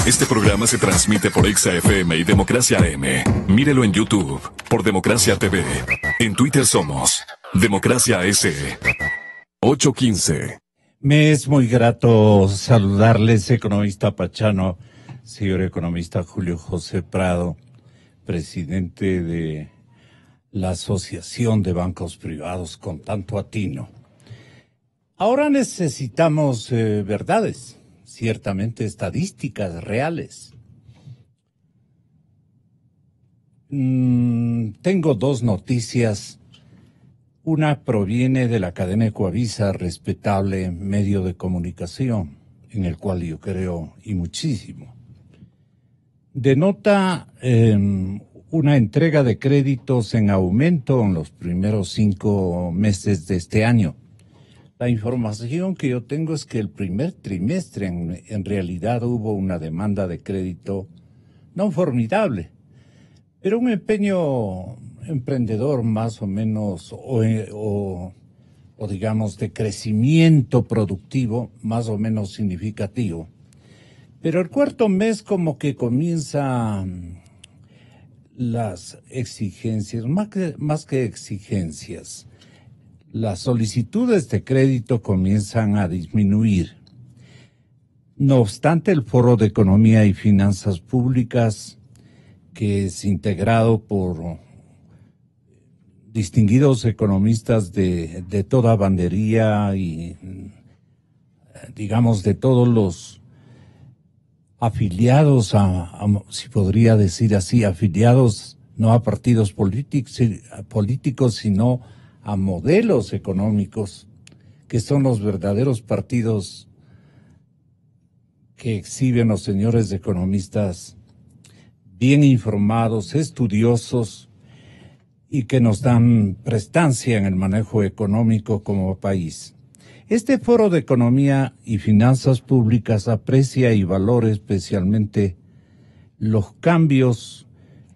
Este programa se transmite por Exa FM y Democracia AM. Mírelo en YouTube por Democracia TV. En Twitter somos Democracia S. 815. Me es muy grato saludarles, economista Pachano, señor economista Julio José Prado, presidente de la Asociación de Bancos Privados con tanto atino. Ahora necesitamos verdades, ciertamente estadísticas reales. Tengo dos noticias. Una proviene de la cadena Ecuavisa, respetable medio de comunicación, en el cual yo creo y muchísimo. Denota una entrega de créditos en aumento en los primeros 5 meses de este año. La información que yo tengo es que el primer trimestre en realidad hubo una demanda de crédito no formidable, pero un empeño emprendedor más o menos o digamos de crecimiento productivo más o menos significativo. Pero el cuarto mes como que comienzan las exigencias, más que exigencias, las solicitudes de crédito comienzan a disminuir. No obstante, el Foro de Economía y Finanzas Públicas, que es integrado por distinguidos economistas de toda bandería y, digamos, de todos los afiliados si podría decir así, afiliados no a partidos políticos, sino a modelos económicos, que son los verdaderos partidos que exhiben los señores economistas bien informados, estudiosos, y que nos dan prestancia en el manejo económico como país. Este Foro de Economía y Finanzas Públicas aprecia y valora especialmente los cambios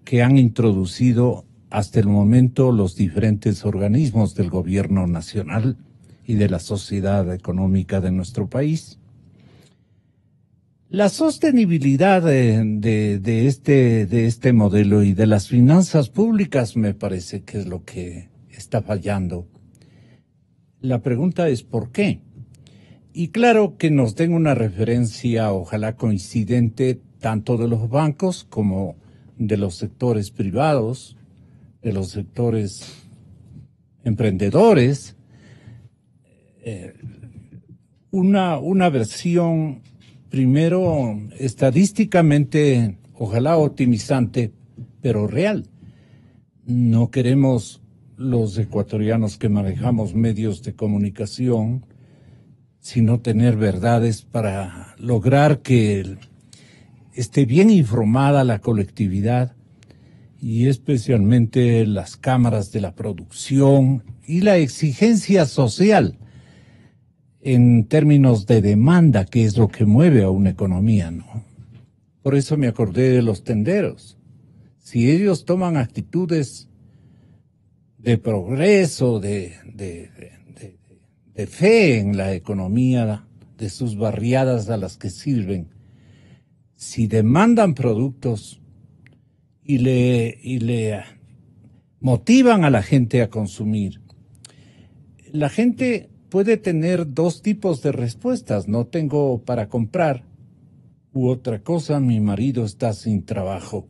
que han introducido hasta el momento los diferentes organismos del gobierno nacional y de la sociedad económica de nuestro país. La sostenibilidad de este modelo y de las finanzas públicas me parece que es lo que está fallando. La pregunta es ¿por qué? Y claro que nos den una referencia, ojalá coincidente, tanto de los bancos como de los sectores privados, de los sectores emprendedores, una versión primero estadísticamente, ojalá optimizante, pero real. No queremos los ecuatorianos que manejamos medios de comunicación, sino tener verdades para lograr que esté bien informada la colectividad y especialmente las cámaras de la producción y la exigencia social en términos de demanda, que es lo que mueve a una economía, ¿no? Por eso me acordé de los tenderos. Si ellos toman actitudes de progreso, de fe en la economía de sus barriadas a las que sirven, si demandan productos y le motivan a la gente a consumir, la gente puede tener dos tipos de respuestas: no tengo para comprar, u otra cosa, mi marido está sin trabajo.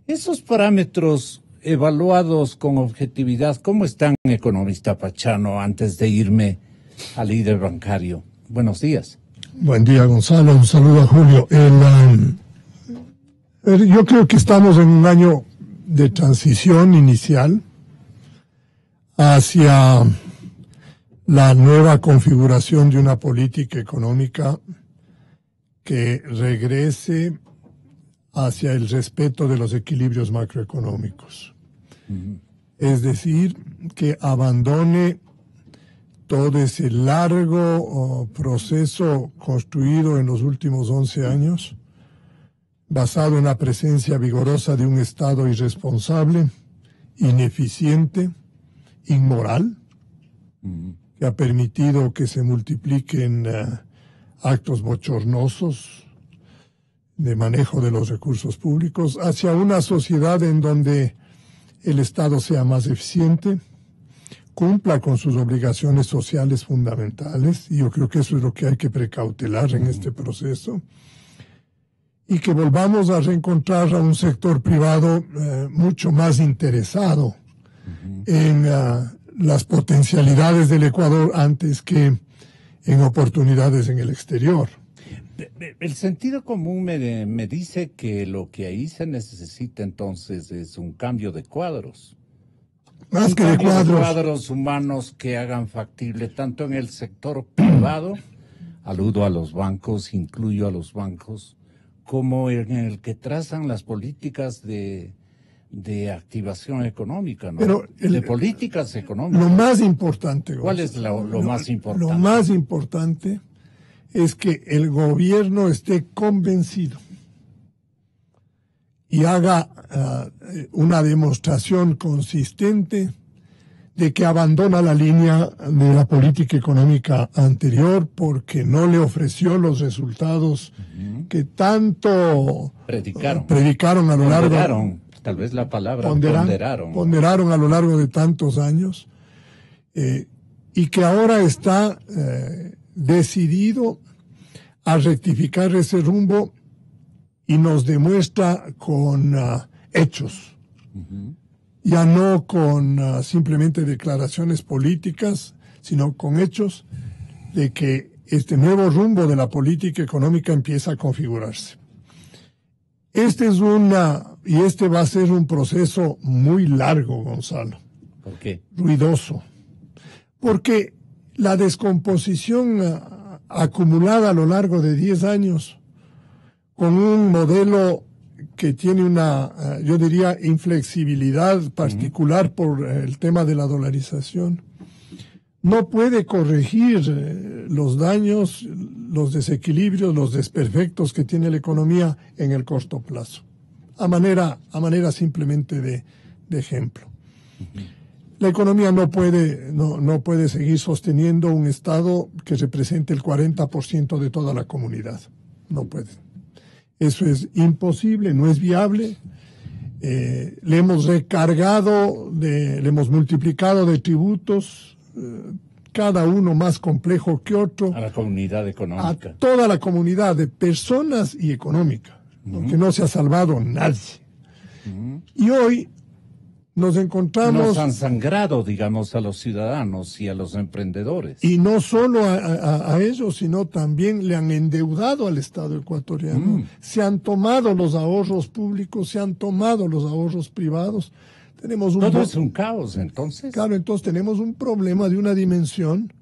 Esos parámetros evaluados con objetividad, ¿cómo están, economista Pachano, antes de irme al líder bancario? Buenos días. Buen día, Gonzalo. Un saludo a Julio. Yo creo que estamos en un año de transición inicial hacia la nueva configuración de una política económica que regrese hacia el respeto de los equilibrios macroeconómicos. Es decir, que abandone todo ese largo proceso construido en los últimos 11 años, basado en la presencia vigorosa de un Estado irresponsable, ineficiente, inmoral, que ha permitido que se multipliquen actos bochornosos, de manejo de los recursos públicos, hacia una sociedad en donde el Estado sea más eficiente, cumpla con sus obligaciones sociales fundamentales, y yo creo que eso es lo que hay que precautelar en este proceso, y que volvamos a reencontrar a un sector privado mucho más interesado en las potencialidades del Ecuador antes que en oportunidades en el exterior. El sentido común me dice que lo que ahí se necesita entonces es un cambio de cuadros. Más que de cuadros humanos que hagan factible tanto en el sector privado, aludo a los bancos, incluyo a los bancos, como en el que trazan las políticas de activación económica, ¿no? Pero de políticas económicas. Lo más importante, ¿cuál es lo más importante? Lo más importante es que el gobierno esté convencido y haga una demostración consistente de que abandona la línea de la política económica anterior porque no le ofreció los resultados que tanto predicaron a lo largo. Tal vez la palabra ponderaron a lo largo de tantos años, y que ahora está decidido a rectificar ese rumbo y nos demuestra con hechos, ya no con simplemente declaraciones políticas, sino con hechos de que este nuevo rumbo de la política económica empieza a configurarse. Este va a ser un proceso muy largo, Gonzalo. ¿Por qué? Ruidoso. Porque la descomposición acumulada a lo largo de 10 años, con un modelo que tiene una, yo diría, inflexibilidad particular por el tema de la dolarización, no puede corregir los daños, los desequilibrios, los desperfectos que tiene la economía en el corto plazo, a manera simplemente de ejemplo. La economía no puede seguir sosteniendo un Estado que represente el 40% de toda la comunidad. No puede. Eso es imposible, no es viable. Le hemos recargado, le hemos multiplicado de tributos, cada uno más complejo que otro. A la comunidad económica. A toda la comunidad de personas y económica, que no se ha salvado nadie. Y hoy nos encontramos... Nos han sangrado, digamos, a los ciudadanos y a los emprendedores. Y no solo a ellos, sino también le han endeudado al Estado ecuatoriano. Se han tomado los ahorros públicos, se han tomado los ahorros privados. Todo es un caos, entonces. Claro, entonces tenemos un problema de una dimensión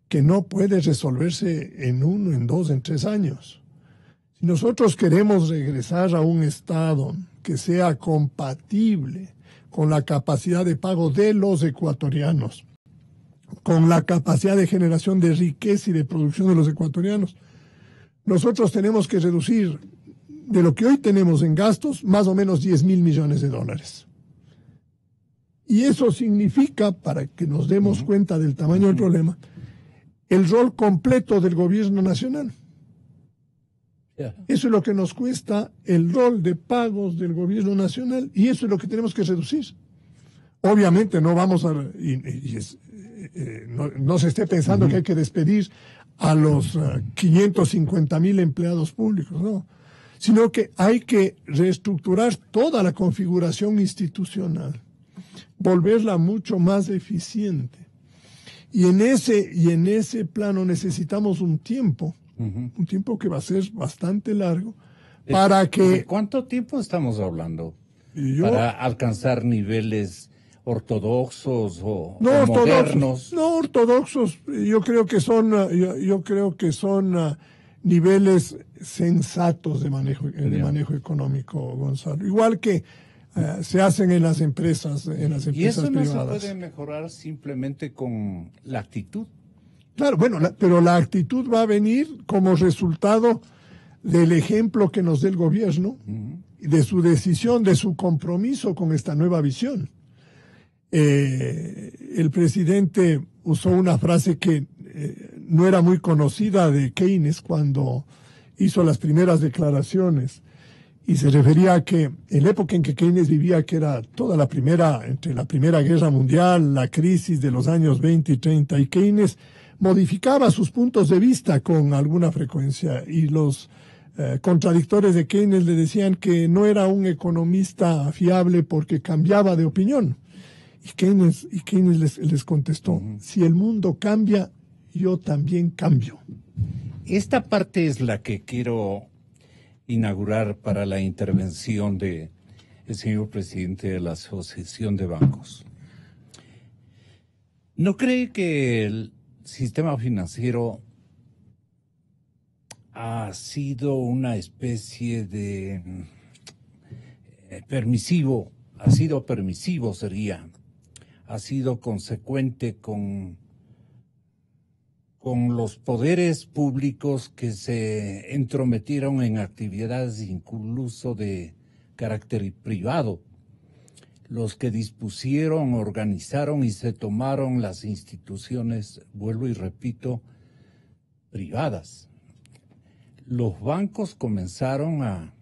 que no puede resolverse en 1, en 2, en 3 años. Si nosotros queremos regresar a un Estado que sea compatible con la capacidad de pago de los ecuatorianos, con la capacidad de generación de riqueza y de producción de los ecuatorianos, nosotros tenemos que reducir de lo que hoy tenemos en gastos más o menos 10.000 millones de dólares. Y eso significa, para que nos demos cuenta del tamaño del problema, el rol completo del gobierno nacional. Eso es lo que nos cuesta el rol de pagos del gobierno nacional, y eso es lo que tenemos que reducir. Obviamente no vamos a... no se esté pensando que hay que despedir a los 550.000 empleados públicos, no. Sino que hay que reestructurar toda la configuración institucional, volverla mucho más eficiente. Y en ese plano necesitamos un tiempo que va a ser bastante largo, para que... ¿De cuánto tiempo estamos hablando? Para alcanzar niveles ortodoxos o modernos. No ortodoxos, yo creo que son niveles sensatos de manejo económico, Gonzalo. Igual que se hacen en las empresas privadas. ¿Y eso no se puede mejorar simplemente con la actitud? Claro, bueno, pero la actitud va a venir como resultado del ejemplo que nos dé el gobierno, de su decisión, de su compromiso con esta nueva visión. El presidente usó una frase que no era muy conocida de Keynes cuando hizo las primeras declaraciones y se refería a que en la época en que Keynes vivía, que era toda entre la Primera Guerra Mundial, la crisis de los años 20 y 30, y Keynes modificaba sus puntos de vista con alguna frecuencia, y los contradictores de Keynes le decían que no era un economista fiable porque cambiaba de opinión. Y Keynes les contestó, si el mundo cambia, yo también cambio. Esta parte es la que quiero inaugurar para la intervención del señor presidente de la Asociación de Bancos. ¿No cree que el sistema financiero ha sido una especie de permisivo, ha sido consecuente con los poderes públicos que se entrometieron en actividades incluso de carácter privado, los que dispusieron, organizaron y se tomaron las instituciones, vuelvo y repito, privadas? Los bancos comenzaron a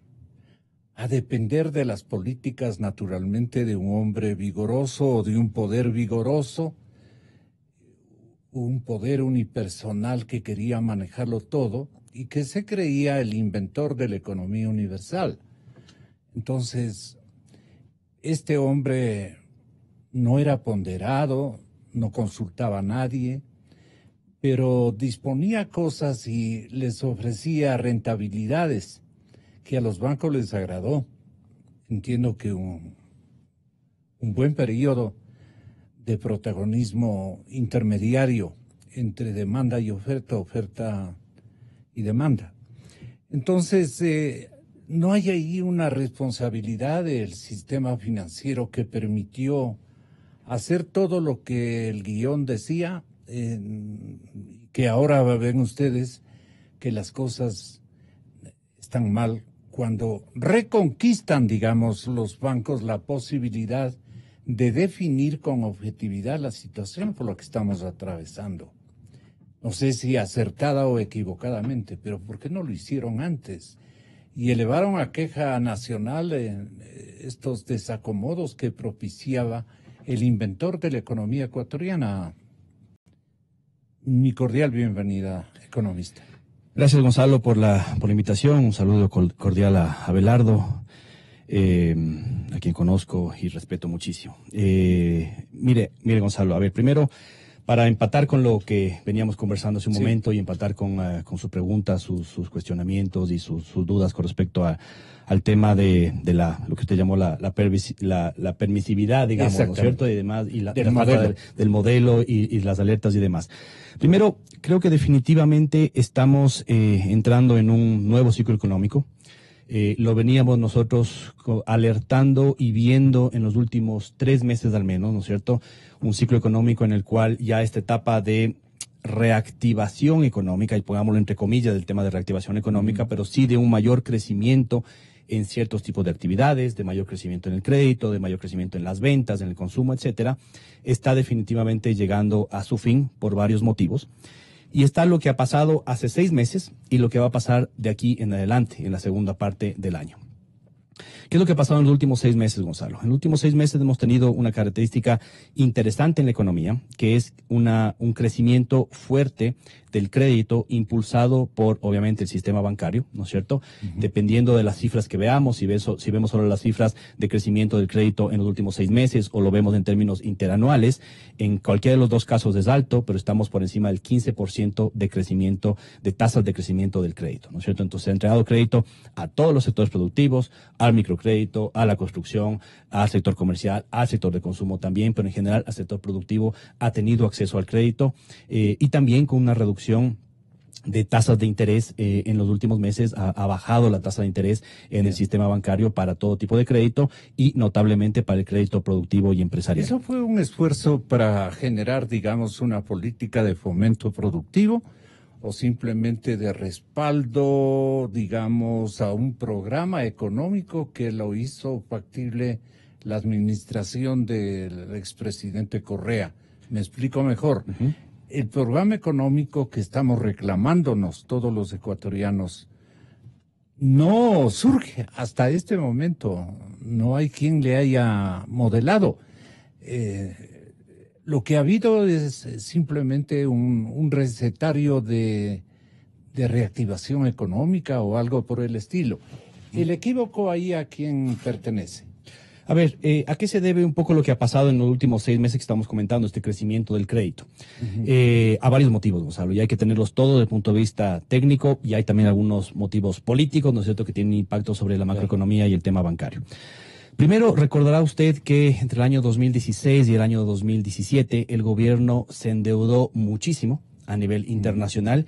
depender de las políticas naturalmente de un hombre vigoroso o de un poder vigoroso, un poder unipersonal que quería manejarlo todo y que se creía el inventor de la economía universal. Entonces, este hombre no era ponderado, no consultaba a nadie, pero disponía cosas y les ofrecía rentabilidades que a los bancos les agradó. Entiendo que un buen periodo de protagonismo intermediario entre demanda y oferta y demanda. Entonces, no hay ahí una responsabilidad del sistema financiero que permitió hacer todo lo que el guión decía, que ahora ven ustedes que las cosas están mal cuando reconquistan, digamos, los bancos la posibilidad de definir con objetividad la situación por la que estamos atravesando. No sé si acertada o equivocadamente, pero ¿por qué no lo hicieron antes? Y elevaron a queja nacional estos desacomodos que propiciaba el inventor de la economía ecuatoriana. Mi cordial bienvenida, economista. Gracias, Gonzalo, por la invitación. Un saludo cordial a Abelardo, a quien conozco y respeto muchísimo. Mire, Gonzalo, a ver, primero, para empatar con lo que veníamos conversando hace un momento y empatar con su pregunta, sus cuestionamientos y sus dudas con respecto al tema de lo que usted llamó la permisividad, digamos, ¿no es cierto? Y demás, y la falta del modelo y las alertas y demás. Primero, creo que definitivamente estamos entrando en un nuevo ciclo económico. Lo veníamos nosotros alertando y viendo en los últimos 3 meses al menos, ¿no es cierto? Un ciclo económico en el cual ya esta etapa de reactivación económica, y pongámoslo entre comillas del tema de reactivación económica, pero sí de un mayor crecimiento en ciertos tipos de actividades, de mayor crecimiento en el crédito, de mayor crecimiento en las ventas, en el consumo, etcétera, está definitivamente llegando a su fin por varios motivos. Y está lo que ha pasado hace 6 meses y lo que va a pasar de aquí en adelante, en la segunda parte del año. ¿Qué es lo que ha pasado en los últimos 6 meses, Gonzalo? En los últimos 6 meses hemos tenido una característica interesante en la economía, que es un crecimiento fuerte del crédito impulsado por, obviamente, el sistema bancario, ¿no es cierto? Dependiendo de las cifras que veamos, si vemos solo las cifras de crecimiento del crédito en los últimos 6 meses o lo vemos en términos interanuales, en cualquiera de los dos casos es alto, pero estamos por encima del 15% de crecimiento, de tasas de crecimiento del crédito, ¿no es cierto? Entonces, se ha entregado crédito a todos los sectores productivos, al microcrédito, a la construcción, al sector comercial, al sector de consumo también, pero en general al sector productivo ha tenido acceso al crédito y también con una reducción de tasas de interés en los últimos meses. Ha bajado la tasa de interés en el sistema bancario para todo tipo de crédito y notablemente para el crédito productivo y empresarial. ¿Eso fue un esfuerzo para generar, digamos, una política de fomento productivo o simplemente de respaldo, digamos, a un programa económico que lo hizo factible la administración del expresidente Correa? Me explico mejor. El programa económico que estamos reclamándonos todos los ecuatorianos no surge hasta este momento. No hay quien le haya modelado. Lo que ha habido es simplemente un recetario de reactivación económica o algo por el estilo. ¿El equívoco ahí a quién pertenece? A ver, ¿a qué se debe un poco lo que ha pasado en los últimos 6 meses que estamos comentando, este crecimiento del crédito? A varios motivos, Gonzalo, y hay que tenerlos todos desde el punto de vista técnico, y hay también algunos motivos políticos, ¿no es cierto?, que tienen impacto sobre la macroeconomía y el tema bancario. Primero, recordará usted que entre el año 2016 y el año 2017 el gobierno se endeudó muchísimo a nivel internacional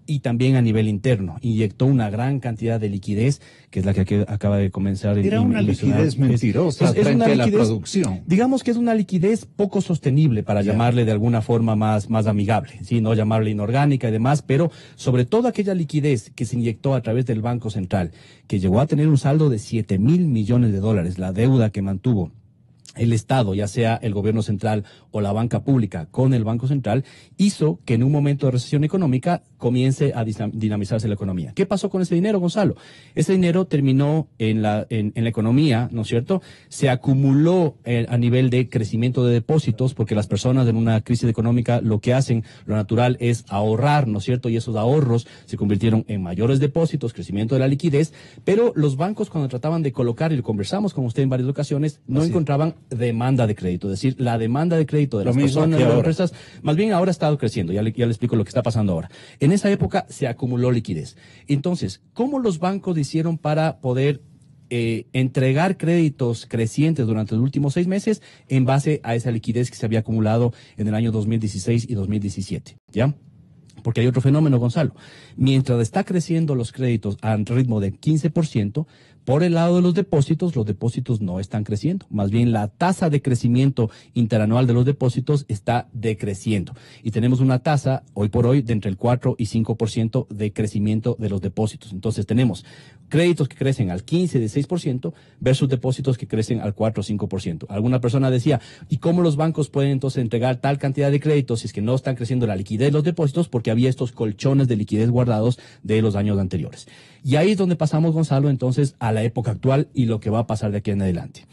y también a nivel interno. Inyectó una gran cantidad de liquidez, que es la que acaba de comenzar. Era una liquidez mentirosa frente a la producción. Digamos que es una liquidez poco sostenible, para llamarle de alguna forma más amigable, ¿sí? No llamarle inorgánica y demás, pero sobre todo aquella liquidez que se inyectó a través del Banco Central, que llegó a tener un saldo de 7.000 millones de dólares, la deuda que mantuvo el Estado, ya sea el gobierno central o la banca pública con el Banco Central, hizo que en un momento de recesión económica comience a dinamizarse la economía. ¿Qué pasó con ese dinero, Gonzalo? Ese dinero terminó en la economía, ¿no es cierto? Se acumuló a nivel de crecimiento de depósitos, porque las personas en una crisis económica lo que hacen, lo natural es ahorrar, ¿no es cierto? Y esos ahorros se convirtieron en mayores depósitos, crecimiento de la liquidez, pero los bancos, cuando trataban de colocar, y lo conversamos con usted en varias ocasiones, no encontraban demanda de crédito. Es decir, la demanda de crédito de las personas, de las empresas, más bien ahora ha estado creciendo. Ya le explico lo que está pasando ahora. En esa época se acumuló liquidez. Entonces, ¿cómo los bancos hicieron para poder entregar créditos crecientes durante los últimos 6 meses en base a esa liquidez que se había acumulado en el año 2016 y 2017? ¿Ya? Porque hay otro fenómeno, Gonzalo. Mientras está creciendo los créditos a un ritmo de 15%, por el lado de los depósitos no están creciendo. Más bien, la tasa de crecimiento interanual de los depósitos está decreciendo. Y tenemos una tasa, hoy por hoy, de entre el 4 y 5% de crecimiento de los depósitos. Entonces, tenemos créditos que crecen al 15, de 6%, versus depósitos que crecen al 4 o 5%. Alguna persona decía, ¿y cómo los bancos pueden entonces entregar tal cantidad de créditos si es que no están creciendo la liquidez de los depósitos? Porque había estos colchones de liquidez guardados de los años anteriores. Y ahí es donde pasamos, Gonzalo, entonces, a la época actual y lo que va a pasar de aquí en adelante.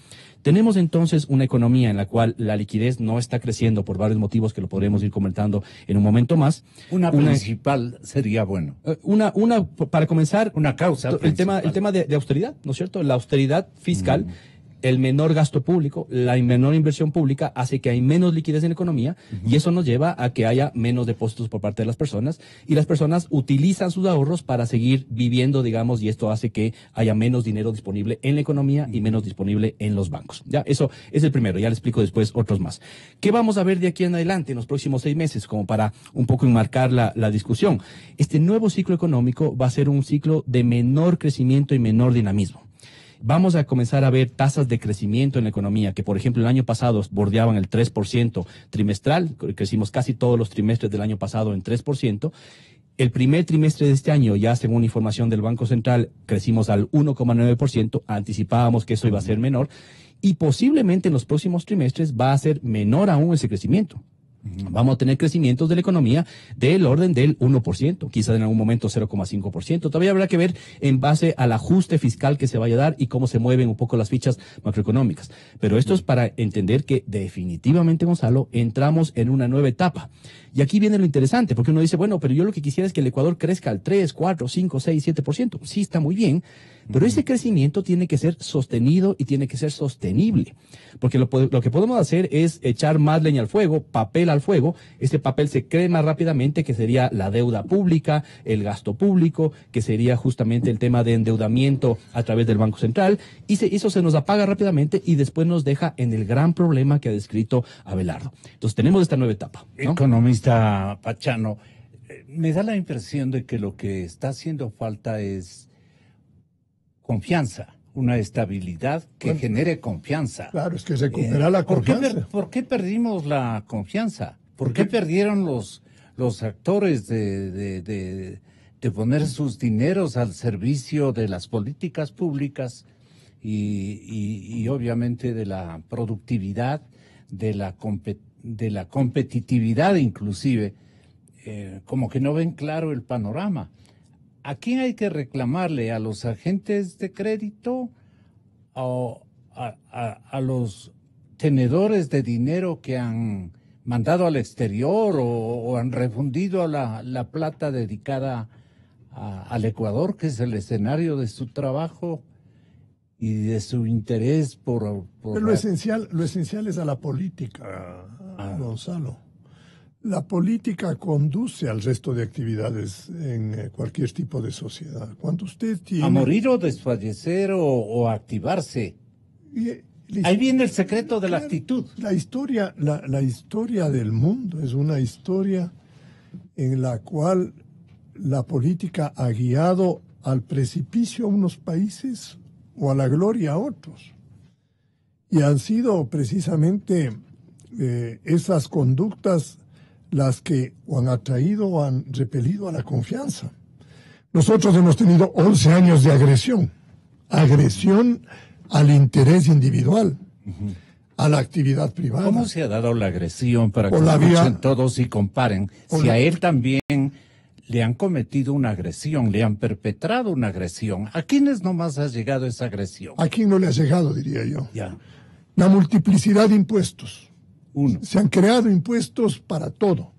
Tenemos entonces una economía en la cual la liquidez no está creciendo por varios motivos que lo podremos ir comentando en un momento más. Una principal sería bueno. Para comenzar, una causa el tema de austeridad, ¿no es cierto? La austeridad fiscal. El menor gasto público, la menor inversión pública hace que hay menos liquidez en la economía, y eso nos lleva a que haya menos depósitos por parte de las personas, y las personas utilizan sus ahorros para seguir viviendo, digamos, y esto hace que haya menos dinero disponible en la economía y menos disponible en los bancos. Ya, eso es el primero, ya le explico después otros más. ¿Qué vamos a ver de aquí en adelante en los próximos 6 meses? Como para un poco enmarcar la discusión. Este nuevo ciclo económico va a ser un ciclo de menor crecimiento y menor dinamismo. Vamos a comenzar a ver tasas de crecimiento en la economía, que por ejemplo el año pasado bordeaban el 3% trimestral, crecimos casi todos los trimestres del año pasado en 3%. El primer trimestre de este año, ya según información del Banco Central, crecimos al 1,9%, anticipábamos que eso iba a ser menor, y posiblemente en los próximos trimestres va a ser menor aún ese crecimiento. Vamos a tener crecimientos de la economía del orden del 1%, quizás en algún momento 0,5%. Todavía habrá que ver en base al ajuste fiscal que se vaya a dar y cómo se mueven un poco las fichas macroeconómicas. Pero esto es para entender que definitivamente, Gonzalo, entramos en una nueva etapa. Y aquí viene lo interesante, porque uno dice, bueno, pero yo lo que quisiera es que el Ecuador crezca al 3, 4, 5, 6, 7%. Sí, está muy bien, pero ese crecimiento tiene que ser sostenido y tiene que ser sostenible. Porque lo que podemos hacer es echar más leña al fuego, papel al fuego. Ese papel se crema rápidamente, que sería la deuda pública, el gasto público, que sería justamente el tema de endeudamiento a través del Banco Central. Y eso se nos apaga rápidamente y después nos deja en el gran problema que ha descrito Abelardo. Entonces tenemos esta nueva etapa, ¿no? Economista Pachano, me da la impresión de que lo que está haciendo falta es confianza, una estabilidad que genere confianza. Claro, es que recupera la confianza. ¿Por qué perdimos la confianza? ¿Por qué perdieron los actores de poner sus dineros al servicio de las políticas públicas y obviamente de la productividad, de la competitividad inclusive? Como que no ven claro el panorama. ¿A quién hay que reclamarle? ¿A los agentes de crédito o a los tenedores de dinero que han mandado al exterior o han refundido la plata dedicada al Ecuador, que es el escenario de su trabajo y de su interés por Pero lo esencial es a la política, Gonzalo. La política conduce al resto de actividades en cualquier tipo de sociedad. Cuando usted tiene... a morir o desfallecer o activarse. Ahí viene el secreto de la actitud. La historia del mundo es una historia en la cual la política ha guiado al precipicio a unos países o a la gloria a otros. Y han sido precisamente esas conductas las que o han atraído o han repelido a la confianza. Nosotros hemos tenido 11 años de agresión al interés individual, a la actividad privada. ¿Cómo se ha dado la agresión para que escuchen todos y comparen? Si a él también le han cometido una agresión, le han perpetrado una agresión, ¿a quiénes nomás ha llegado esa agresión? ¿A quién no le ha llegado, diría yo? Ya. La multiplicidad de impuestos. Uno. Se han creado impuestos para todo.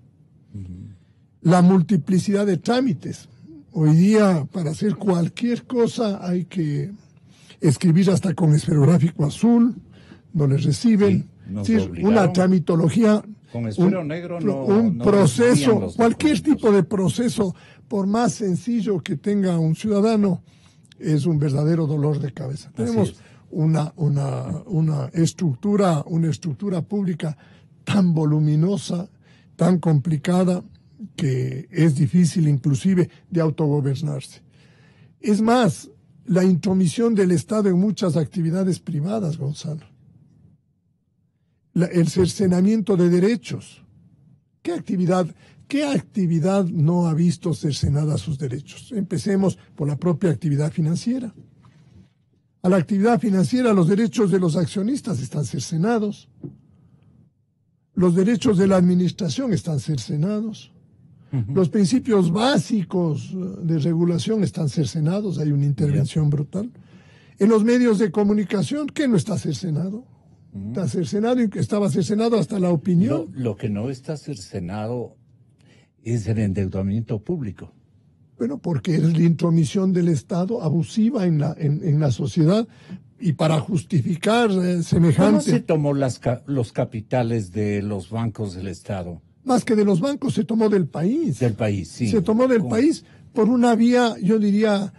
La multiplicidad de trámites. Hoy día, para hacer cualquier cosa, hay que escribir hasta con esferográfico azul, no les reciben. Sí, una tramitología, con esfero negro un proceso, cualquier tipo de proceso, por más sencillo que tenga un ciudadano, es un verdadero dolor de cabeza. Tenemos una estructura pública tan voluminosa, tan complicada, que es difícil inclusive de autogobernarse. Es más, la intromisión del Estado en muchas actividades privadas, Gonzalo. El cercenamiento de derechos. ¿Qué actividad no ha visto cercenada sus derechos? Empecemos por la propia actividad financiera. A la actividad financiera, los derechos de los accionistas están cercenados. Los derechos de la administración están cercenados. Los principios básicos de regulación están cercenados. Hay una intervención brutal. En los medios de comunicación, ¿qué no está cercenado? Está cercenado y estaba cercenado hasta la opinión. Lo que no está cercenado es el endeudamiento público. Bueno, porque es la intromisión del Estado abusiva en la sociedad y para justificar semejante... ¿Cómo se tomó los capitales de los bancos del Estado? Más que de los bancos, se tomó del país. Del país, sí. Se tomó del país por una vía, yo diría,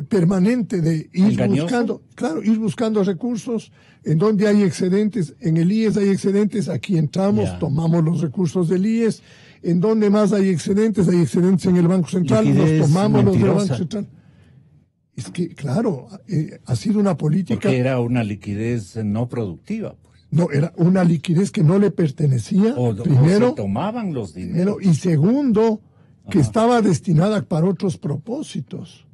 permanente de ir buscando recursos en donde hay excedentes. En el IES hay excedentes, aquí entramos, tomamos los recursos del IES. En donde más hay excedentes en el Banco Central, liquidez los tomamos mentirosa. los del Banco Central. Es que, claro, ha sido una política... Porque era una liquidez no productiva. No, era una liquidez que no le pertenecía, primero. O se tomaban los dineros. Y segundo, que estaba destinada para otros propósitos.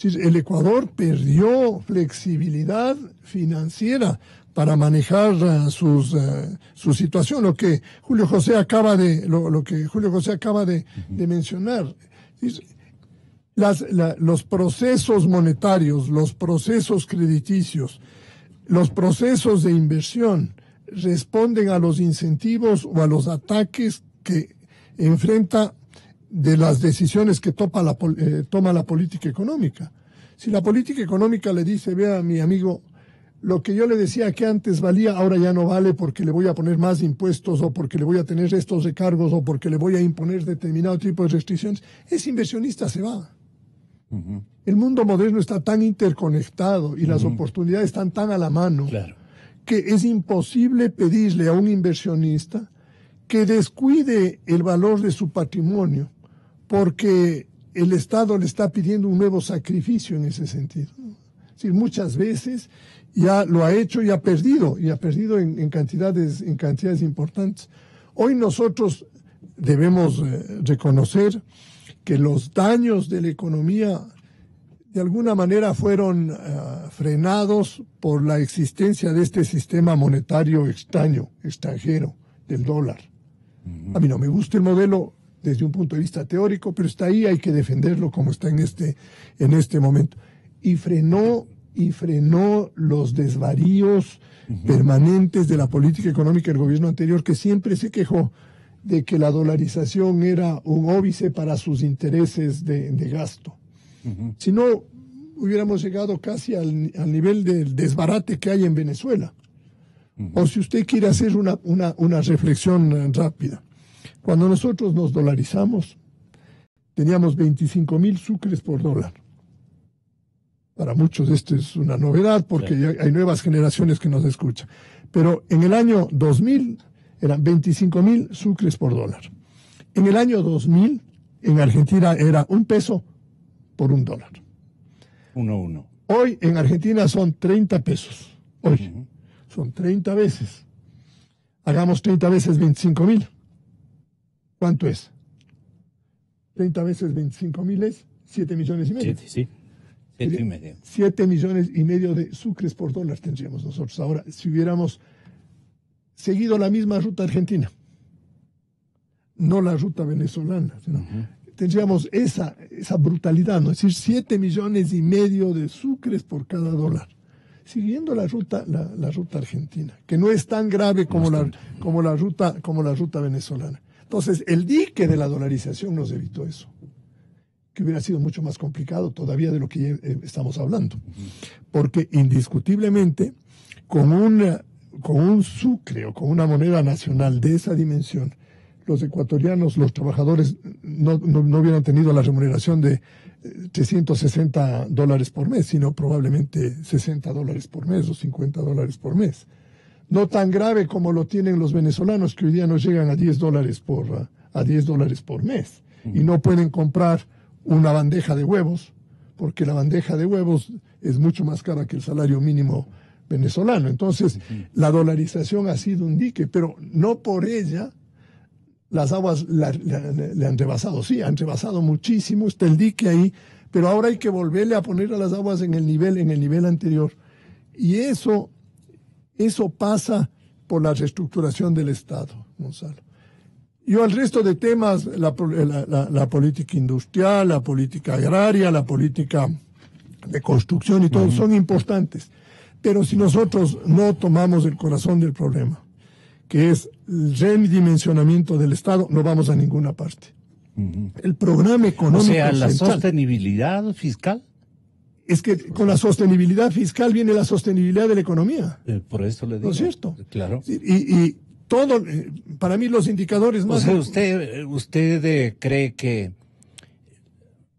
El Ecuador perdió flexibilidad financiera para manejar su situación, lo que Julio José acaba de mencionar. Los procesos monetarios, los procesos crediticios, los procesos de inversión responden a los incentivos o a los ataques que enfrenta de las decisiones que toma la política económica. Si la política económica le dice, vea mi amigo, lo que yo le decía que antes valía, ahora ya no vale porque le voy a poner más impuestos o porque le voy a tener estos recargos o porque le voy a imponer determinado tipo de restricciones, ese inversionista se va. El mundo moderno está tan interconectado y las oportunidades están tan a la mano que es imposible pedirle a un inversionista que descuide el valor de su patrimonio porque el Estado le está pidiendo un nuevo sacrificio en ese sentido. Es decir, muchas veces ya lo ha hecho y ha perdido en cantidades importantes. Hoy nosotros debemos reconocer que los daños de la economía de alguna manera fueron frenados por la existencia de este sistema monetario extranjero, del dólar. A mí no me gusta el modelo desde un punto de vista teórico, pero está ahí, hay que defenderlo como está en este momento. Y frenó los desvaríos permanentes de la política económica del gobierno anterior, que siempre se quejó de que la dolarización era un óbice para sus intereses de gasto. Si no, hubiéramos llegado casi al nivel del desbarate que hay en Venezuela. O si usted quiere hacer una reflexión rápida, cuando nosotros nos dolarizamos, teníamos 25.000 sucres por dólar. Para muchos esto es una novedad porque hay nuevas generaciones que nos escuchan. Pero en el año 2000 eran 25.000 sucres por dólar. En el año 2000, en Argentina era $1 por $1. 1. Hoy en Argentina son 30 pesos. Hoy son 30 veces. Hagamos 30 veces 25.000. ¿Cuánto es? 30 veces 25.000 es 7 millones y medio. 7 millones y medio de sucres por dólar tendríamos nosotros. Ahora, si hubiéramos seguido la misma ruta argentina, no la ruta venezolana, sino tendríamos esa brutalidad, ¿no? Es decir, 7 millones y medio de sucres por cada dólar, siguiendo la ruta argentina, que no es tan grave como la ruta venezolana. Entonces, el dique de la dolarización nos evitó eso, que hubiera sido mucho más complicado todavía de lo que estamos hablando, porque indiscutiblemente con un sucre o con una moneda nacional de esa dimensión, los ecuatorianos, los trabajadores, no hubieran tenido la remuneración de $360 por mes, sino probablemente $60 por mes o $50 por mes. No tan grave como lo tienen los venezolanos, que hoy día nos llegan a $10 por mes y no pueden comprar una bandeja de huevos, porque la bandeja de huevos es mucho más cara que el salario mínimo venezolano. Entonces, la dolarización ha sido un dique, pero no por ella las aguas le han rebasado. Sí, han rebasado muchísimo, está el dique ahí, pero ahora hay que volverle a poner a las aguas en el nivel anterior. Y eso pasa por la reestructuración del Estado, Gonzalo. Yo al resto de temas, la política industrial, la política agraria, la política de construcción y todo, son importantes. Pero si nosotros no tomamos el corazón del problema, que es el redimensionamiento del Estado, no vamos a ninguna parte. El programa económico... O sea, la sostenibilidad fiscal. Es que con la sostenibilidad fiscal viene la sostenibilidad de la economía. Por eso le digo. ¿No es cierto? Claro. Y todo, para mí los indicadores más... O sea, usted cree que,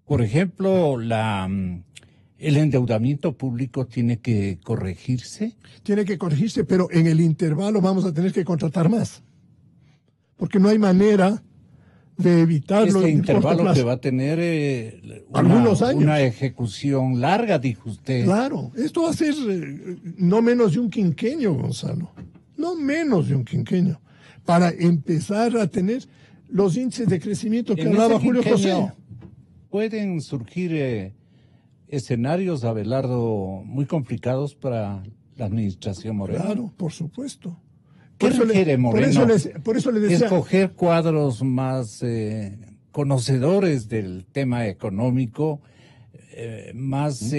por ejemplo, el endeudamiento público tiene que corregirse. Tiene que corregirse, pero en el intervalo vamos a tener que contratar más. Porque no hay manera de evitarlo. Este intervalo que va a tener algunos años. Una ejecución larga, dijo usted. Claro, esto va a ser no menos de un quinquenio, Gonzalo. No menos de un quinquenio. Para empezar a tener los índices de crecimiento que hablaba Julio José. Pueden surgir escenarios, Abelardo, muy complicados para la administración Moreno. Claro, por supuesto. ¿Qué requiere Moreno? Por eso le decía... Escoger cuadros más conocedores del tema económico, más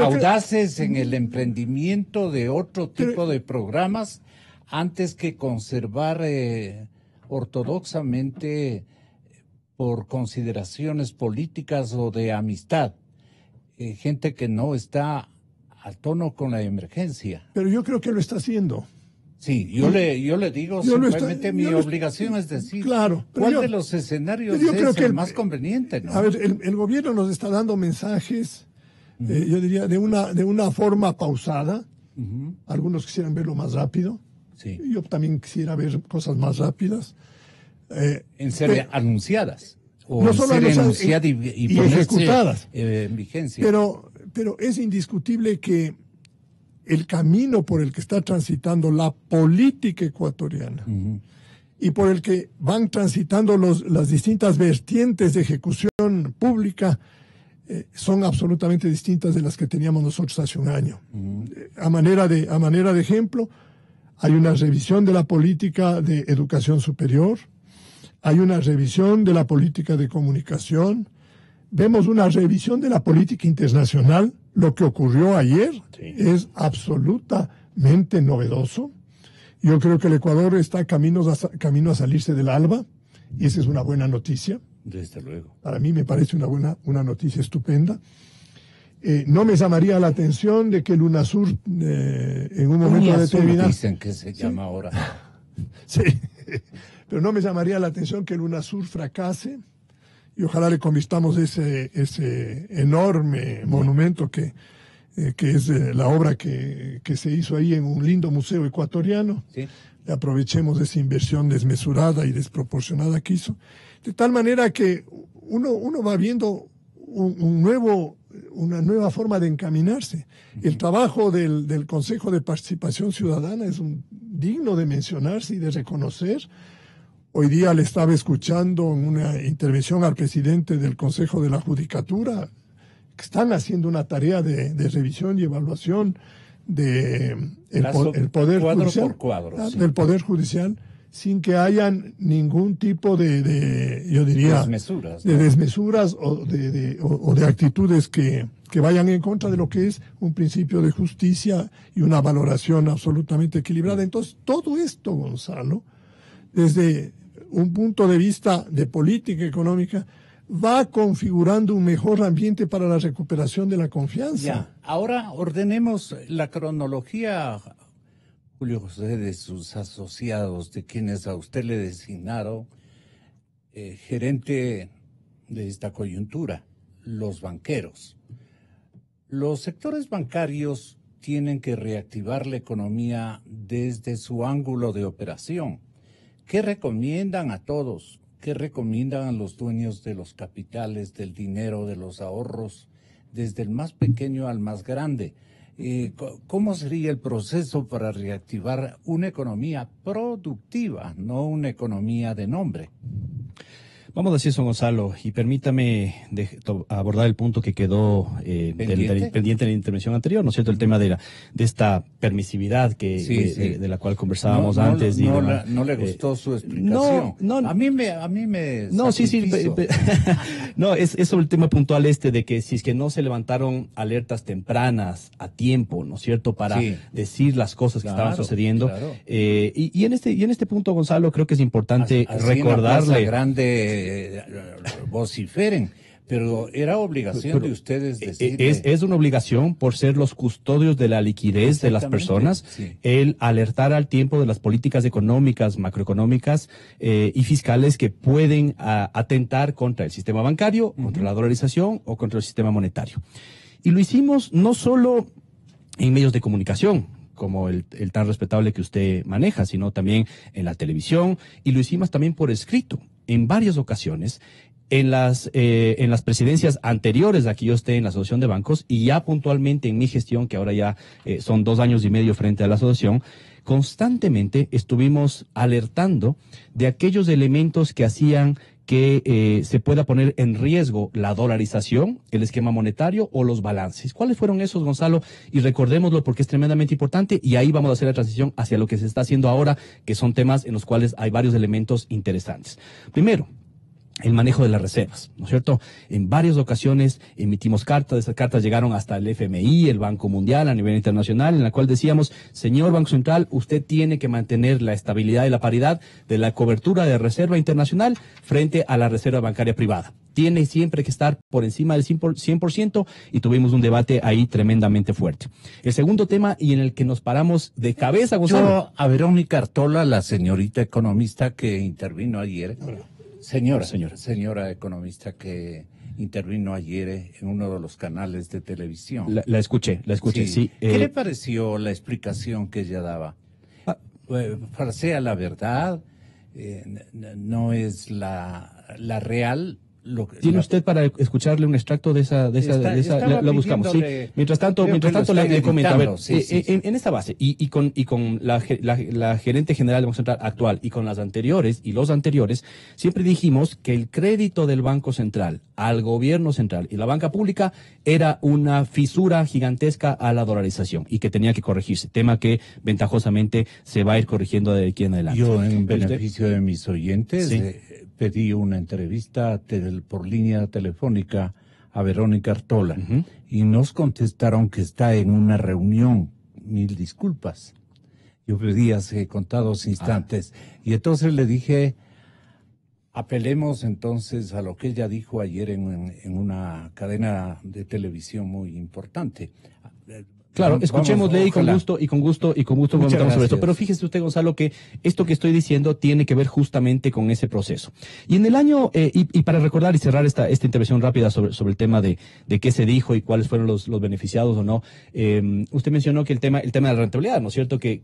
audaces en el emprendimiento de otro tipo de programas, antes que conservar ortodoxamente por consideraciones políticas o de amistad. Gente que no está a tono con la emergencia. Pero yo creo que lo está haciendo. Sí, yo le digo, simplemente mi obligación es decir, claro, ¿cuál de los escenarios es el más conveniente? ¿No? A ver, el gobierno nos está dando mensajes, yo diría, de una forma pausada. Algunos quisieran verlo más rápido. Sí. Yo también quisiera ver cosas más rápidas. En ser anunciadas. O no en solo ser anunciadas y ejecutadas. En vigencia. Pero es indiscutible que el camino por el que está transitando la política ecuatoriana y por el que van transitando las distintas vertientes de ejecución pública son absolutamente distintas de las que teníamos nosotros hace un año. A manera de ejemplo, hay una revisión de la política de educación superior, hay una revisión de la política de comunicación, vemos una revisión de la política internacional. Lo que ocurrió ayer es absolutamente novedoso. Yo creo que el Ecuador está camino a salirse del ALBA, y esa es una buena noticia. Desde luego. Para mí me parece una noticia estupenda. No me llamaría la atención de que el UNASUR en un momento determinado... Dicen que se llama ahora. Sí, pero no me llamaría la atención que el UNASUR fracase, y ojalá le convirtamos ese enorme monumento que es la obra que se hizo ahí en un lindo museo ecuatoriano. Sí. Aprovechemos esa inversión desmesurada y desproporcionada que hizo. De tal manera que uno va viendo una nueva forma de encaminarse. El trabajo del Consejo de Participación Ciudadana es digno de mencionarse y de reconocer. Hoy día le estaba escuchando en una intervención al presidente del Consejo de la Judicatura, que están haciendo una tarea de revisión y evaluación del Poder Judicial, del Poder Judicial, sin que hayan ningún tipo yo diría, desmesuras o de actitudes que vayan en contra de lo que es un principio de justicia y una valoración absolutamente equilibrada. Entonces, todo esto, Gonzalo, desde un punto de vista de política económica, va configurando un mejor ambiente para la recuperación de la confianza. Ya, ahora ordenemos la cronología, Julio José, de sus asociados, de quienes a usted le designaron gerente de esta coyuntura, los banqueros. Los sectores bancarios tienen que reactivar la economía desde su ángulo de operación. ¿Qué recomiendan a todos? ¿Qué recomiendan a los dueños de los capitales, del dinero, de los ahorros, desde el más pequeño al más grande? ¿Cómo sería el proceso para reactivar una economía productiva, no una economía de nombre? Vamos a decir eso, Gonzalo, y permítame abordar el punto que quedó pendiente en la intervención anterior, ¿no es cierto? El tema de esta permisividad de la cual conversábamos antes. No le gustó su explicación. A mí me no, no, es sobre el tema puntual de que si es que no se levantaron alertas tempranas a tiempo, ¿no es cierto? Para decir las cosas que estaban sucediendo. Claro. Y en este punto, Gonzalo, creo que es importante recordarle. Vociferen, pero era obligación de ustedes decirle. Es una obligación por ser los custodios de la liquidez de las personas, el alertar al tiempo de las políticas económicas, macroeconómicas y fiscales que pueden atentar contra el sistema bancario, contra la dolarización o contra el sistema monetario. Y lo hicimos no solo en medios de comunicación, como el tan respetable que usted maneja, sino también en la televisión, y lo hicimos también por escrito en varias ocasiones en las presidencias anteriores a que yo esté en la Asociación de Bancos, y ya puntualmente en mi gestión, que ahora ya son 2 años y medio frente a la asociación. Constantemente estuvimos alertando de aquellos elementos que hacían que se pueda poner en riesgo la dolarización, el esquema monetario o los balances. ¿Cuáles fueron esos, Gonzalo? Y recordémoslo porque es tremendamente importante, y ahí vamos a hacer la transición hacia lo que se está haciendo ahora, que son temas en los cuales hay varios elementos interesantes. Primero, el manejo de las reservas, ¿no es cierto? En varias ocasiones emitimos cartas, esas cartas llegaron hasta el FMI, el Banco Mundial a nivel internacional, en la cual decíamos, señor Banco Central, usted tiene que mantener la estabilidad y la paridad de la cobertura de reserva internacional frente a la reserva bancaria privada. Tiene siempre que estar por encima del 100%, y tuvimos un debate ahí tremendamente fuerte. El segundo tema, y en el que nos paramos de cabeza, Gonzalo. A Verónica Artola, la señorita economista que intervino ayer, señora economista que intervino ayer en uno de los canales de televisión. La escuché, sí. ¿Qué le pareció la explicación que ella daba? Frasea la verdad, no es la real, ¿Tiene usted para escucharle un extracto de esa la buscamos, sí? Mientras tanto le comento, a ver, en esta base, y con la gerente general del Banco Central actual, y con las anteriores, y los anteriores, siempre dijimos que el crédito del Banco Central al gobierno central y la banca pública era una fisura gigantesca a la dolarización, y que tenía que corregirse, tema que ventajosamente se va a ir corrigiendo de aquí en adelante. Yo, en beneficio de mis oyentes, Sí. pedí una entrevista por línea telefónica a Verónica Artola, y nos contestaron que está en una reunión. Mil disculpas. Yo pedí hace contados instantes. Y entonces le dije, apelemos entonces a lo que ella dijo ayer en una cadena de televisión muy importante. Claro, escuchémosle y con gusto comentamos sobre esto. Pero fíjese usted, Gonzalo, que esto que estoy diciendo tiene que ver justamente con ese proceso. Y en el año, y para recordar y cerrar esta intervención rápida sobre el tema de qué se dijo y cuáles fueron los beneficiados o no, usted mencionó que el tema de la rentabilidad, ¿no es cierto? Que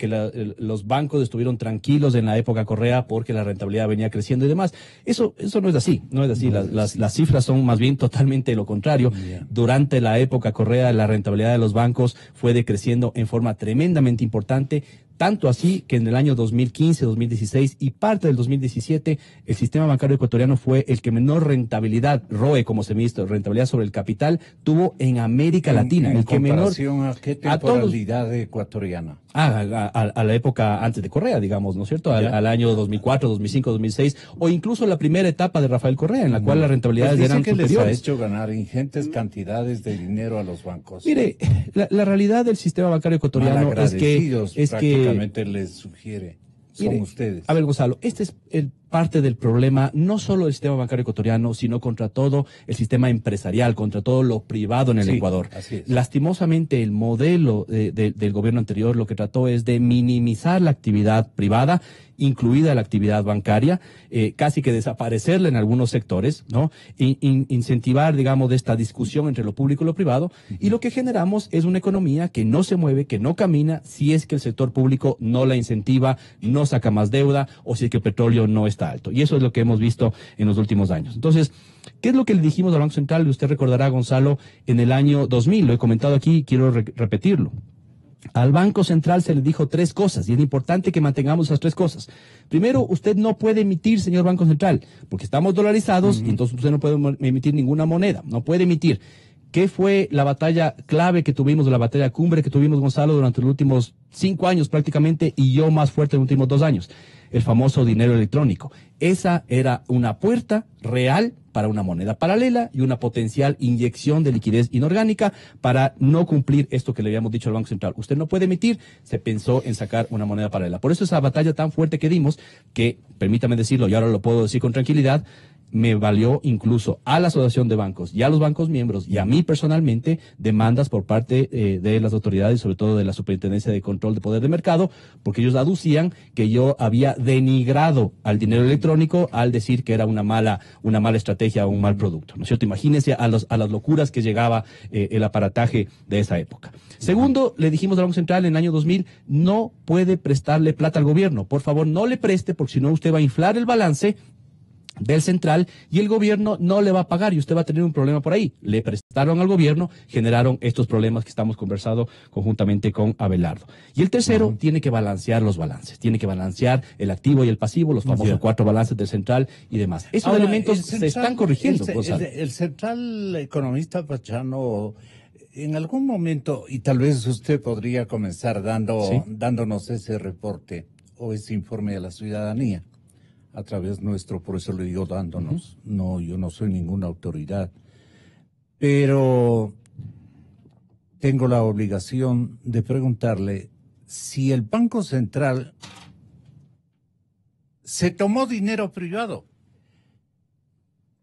los bancos estuvieron tranquilos en la época Correa porque la rentabilidad venía creciendo y demás. Eso no es así, no es así. Las cifras son más bien totalmente lo contrario. Durante la época Correa, la rentabilidad de los bancos fue decreciendo en forma tremendamente importante, tanto así que en el año 2015, 2016 y parte del 2017, el sistema bancario ecuatoriano fue el que menor rentabilidad, ROE como se mide, rentabilidad sobre el capital, tuvo en América Latina. ¿En el que comparación menor, a qué temporalidad ecuatoriana? A la época antes de Correa, digamos, ¿no es cierto? Al año 2004, 2005, 2006, o incluso la primera etapa de Rafael Correa, en la cual las rentabilidades eran superiores. Les ha hecho ganar ingentes cantidades de dinero a los bancos. Mire, la realidad del sistema bancario ecuatoriano es que prácticamente les sugiere. Son ustedes. A ver, Gonzalo, este es parte del problema, no solo del sistema bancario ecuatoriano, sino contra todo el sistema empresarial, contra todo lo privado en el Ecuador. Así es. Lastimosamente, el modelo del gobierno anterior lo que trató es de minimizar la actividad privada, incluida la actividad bancaria, casi que desaparecerla en algunos sectores, ¿no? Incentivar, digamos, de esta discusión entre lo público y lo privado, y lo que generamos es una economía que no se mueve, que no camina, si es que el sector público no la incentiva, no saca más deuda, o si es que el petróleo no está alto. Y eso es lo que hemos visto en los últimos años. Entonces, ¿qué es lo que le dijimos al Banco Central? Usted recordará, Gonzalo, en el año 2000, lo he comentado aquí, quiero repetirlo. Al Banco Central se le dijo 3 cosas, y es importante que mantengamos esas 3 cosas. Primero, usted no puede emitir, señor Banco Central, porque estamos dolarizados, y entonces usted no puede emitir ninguna moneda, no puede emitir. ¿Qué fue la batalla clave que tuvimos, la batalla cumbre que tuvimos, Gonzalo, durante los últimos 5 años prácticamente, y yo más fuerte en los últimos 2 años? El famoso dinero electrónico. Esa era una puerta real para una moneda paralela y una potencial inyección de liquidez inorgánica para no cumplir esto que le habíamos dicho al Banco Central. Usted no puede emitir, se pensó en sacar una moneda paralela. Por eso esa batalla tan fuerte que dimos, que, permítame decirlo, y ahora lo puedo decir con tranquilidad, me valió incluso a la Asociación de Bancos y a los bancos miembros y a mí personalmente demandas por parte de las autoridades, sobre todo de la Superintendencia de Control de Poder de Mercado, porque ellos aducían que yo había denigrado al dinero electrónico al decir que era una mala estrategia o un mal producto, ¿no es cierto? Imagínense a las locuras que llegaba el aparataje de esa época. Segundo, le dijimos al Banco Central en el año 2000, no puede prestarle plata al gobierno. Por favor, no le preste, porque si no usted va a inflar el balance del central y el gobierno no le va a pagar y usted va a tener un problema por ahí. Le prestaron al gobierno, generaron estos problemas que estamos conversando conjuntamente con Abelardo. Y el tercero, tiene que balancear los balances, tiene que balancear el activo y el pasivo, los famosos 4 balances del central y demás. Esos elementos se están corrigiendo. El central economista Pachano, en algún momento, y tal vez usted podría comenzar dándonos ese reporte o ese informe a la ciudadanía, a través nuestro, por eso le digo dándonos. No, yo no soy ninguna autoridad, pero tengo la obligación de preguntarle si el Banco Central se tomó dinero privado.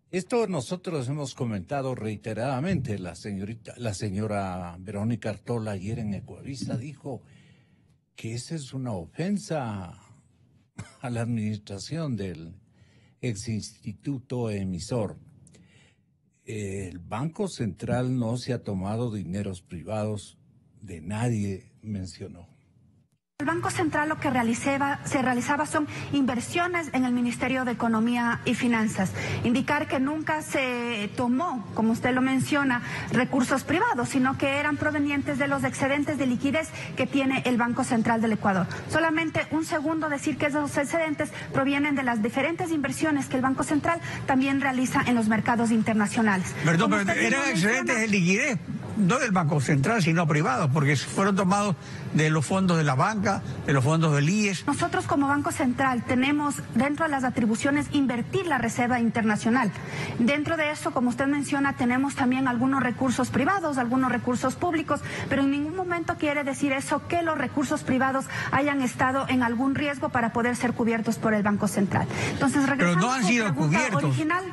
Esto nosotros hemos comentado reiteradamente. La señora Verónica Artola ayer en Ecuavisa dijo que esa es una ofensa a la administración del ex instituto emisor. El Banco Central no se ha tomado dineros privados, de nadie mencionó. El Banco Central lo que se realizaba son inversiones en el Ministerio de Economía y Finanzas. Indicar que nunca se tomó, como usted lo menciona, recursos privados, sino que eran provenientes de los excedentes de liquidez que tiene el Banco Central del Ecuador. Solamente un segundo decir que esos excedentes provienen de las diferentes inversiones que el Banco Central también realiza en los mercados internacionales. Perdón, pero eran excedentes de liquidez, no del Banco Central, sino privados, porque fueron tomados de los fondos de la banca, de los fondos del IES. Nosotros como Banco Central tenemos dentro de las atribuciones invertir la reserva internacional. Dentro de eso, como usted menciona, tenemos también algunos recursos privados, algunos recursos públicos, pero en ningún momento quiere decir eso que los recursos privados hayan estado en algún riesgo para poder ser cubiertos por el Banco Central. Entonces, pero no han sido cubiertos. Original,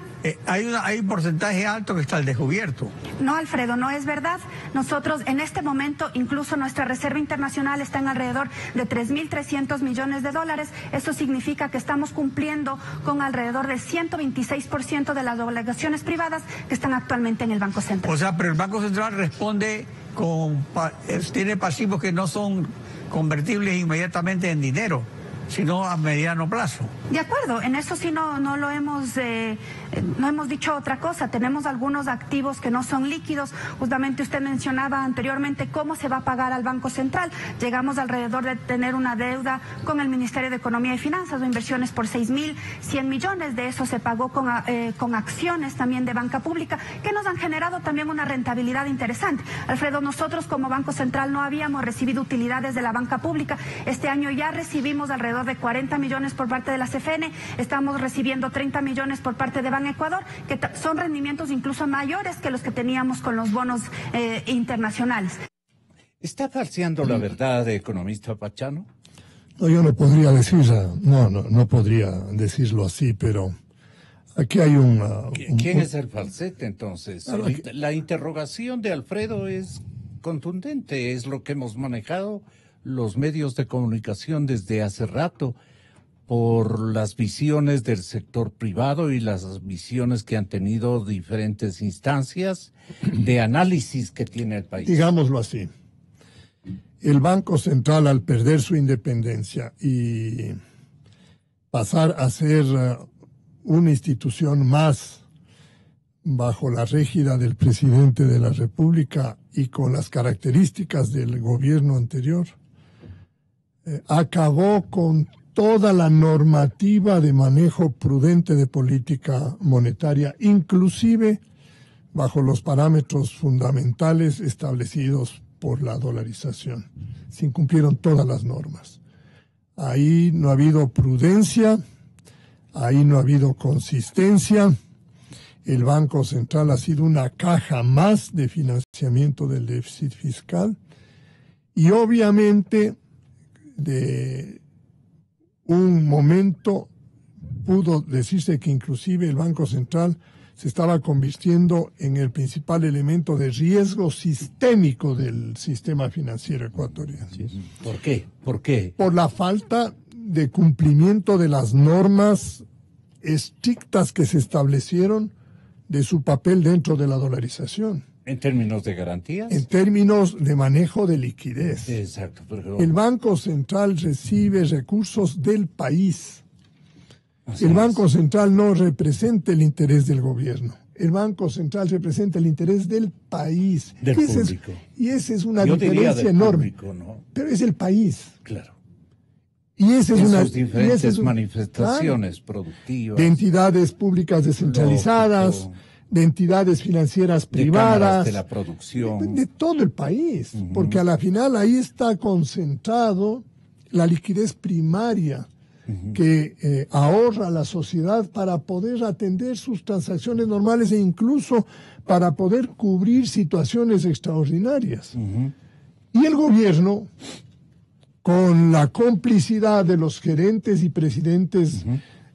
hay un porcentaje alto que está el descubierto. No, Alfredo, no es verdad. Nosotros en este momento, incluso nuestra reserva internacional está en alrededor de 3.300 millones de dólares. Eso significa que estamos cumpliendo con alrededor del 126% de las obligaciones privadas que están actualmente en el Banco Central. O sea, pero el Banco Central responde tiene pasivos que no son convertibles inmediatamente en dinero, sino a mediano plazo. De acuerdo, en eso sí no lo hemos, no hemos dicho otra cosa. Tenemos algunos activos que no son líquidos. Justamente usted mencionaba anteriormente cómo se va a pagar al Banco Central. Llegamos alrededor de tener una deuda con el Ministerio de Economía y Finanzas o inversiones por 6.100 millones. De eso se pagó con acciones también de banca pública que nos han generado también una rentabilidad interesante. Alfredo, nosotros como Banco Central no habíamos recibido utilidades de la banca pública. Este año ya recibimos alrededor de 40 millones por parte de la CFN, estamos recibiendo 30 millones por parte de Banecuador, que son rendimientos incluso mayores que los que teníamos con los bonos internacionales. ¿Está falseando la verdad, economista Pachano? No, yo no podría decir, no podría decirlo así, pero aquí hay ¿Quién es el falsete entonces? La interrogación de Alfredo es contundente, es lo que hemos manejado los medios de comunicación desde hace rato, por las visiones del sector privado y las visiones que han tenido diferentes instancias de análisis que tiene el país. Digámoslo así, el Banco Central, al perder su independencia y pasar a ser una institución más bajo la régida del presidente de la República y con las características del gobierno anterior, acabó con toda la normativa de manejo prudente de política monetaria, inclusive bajo los parámetros fundamentales establecidos por la dolarización. Se incumplieron todas las normas. Ahí no ha habido prudencia, ahí no ha habido consistencia. El Banco Central ha sido una caja más de financiamiento del déficit fiscal y obviamente de un momento pudo decirse que inclusive el Banco Central se estaba convirtiendo en el principal elemento de riesgo sistémico del sistema financiero ecuatoriano. ¿Por qué? ¿Por qué? Por la falta de cumplimiento de las normas estrictas que se establecieron de su papel dentro de la dolarización. ¿En términos de garantías? En términos de manejo de liquidez. Exacto. Pero... El Banco Central recibe recursos del país. El Banco Central no representa el interés del gobierno. El Banco Central representa el interés del país. Del público. Y esa es una diferencia enorme. Público, ¿no? Pero es el país. Claro. Y esa es sus diferentes manifestaciones productivas. De entidades públicas descentralizadas, de entidades financieras privadas, de la producción, de todo el país, porque a la final ahí está concentrado la liquidez primaria que ahorra a la sociedad para poder atender sus transacciones normales e incluso para poder cubrir situaciones extraordinarias. Y el gobierno, con la complicidad de los gerentes y presidentes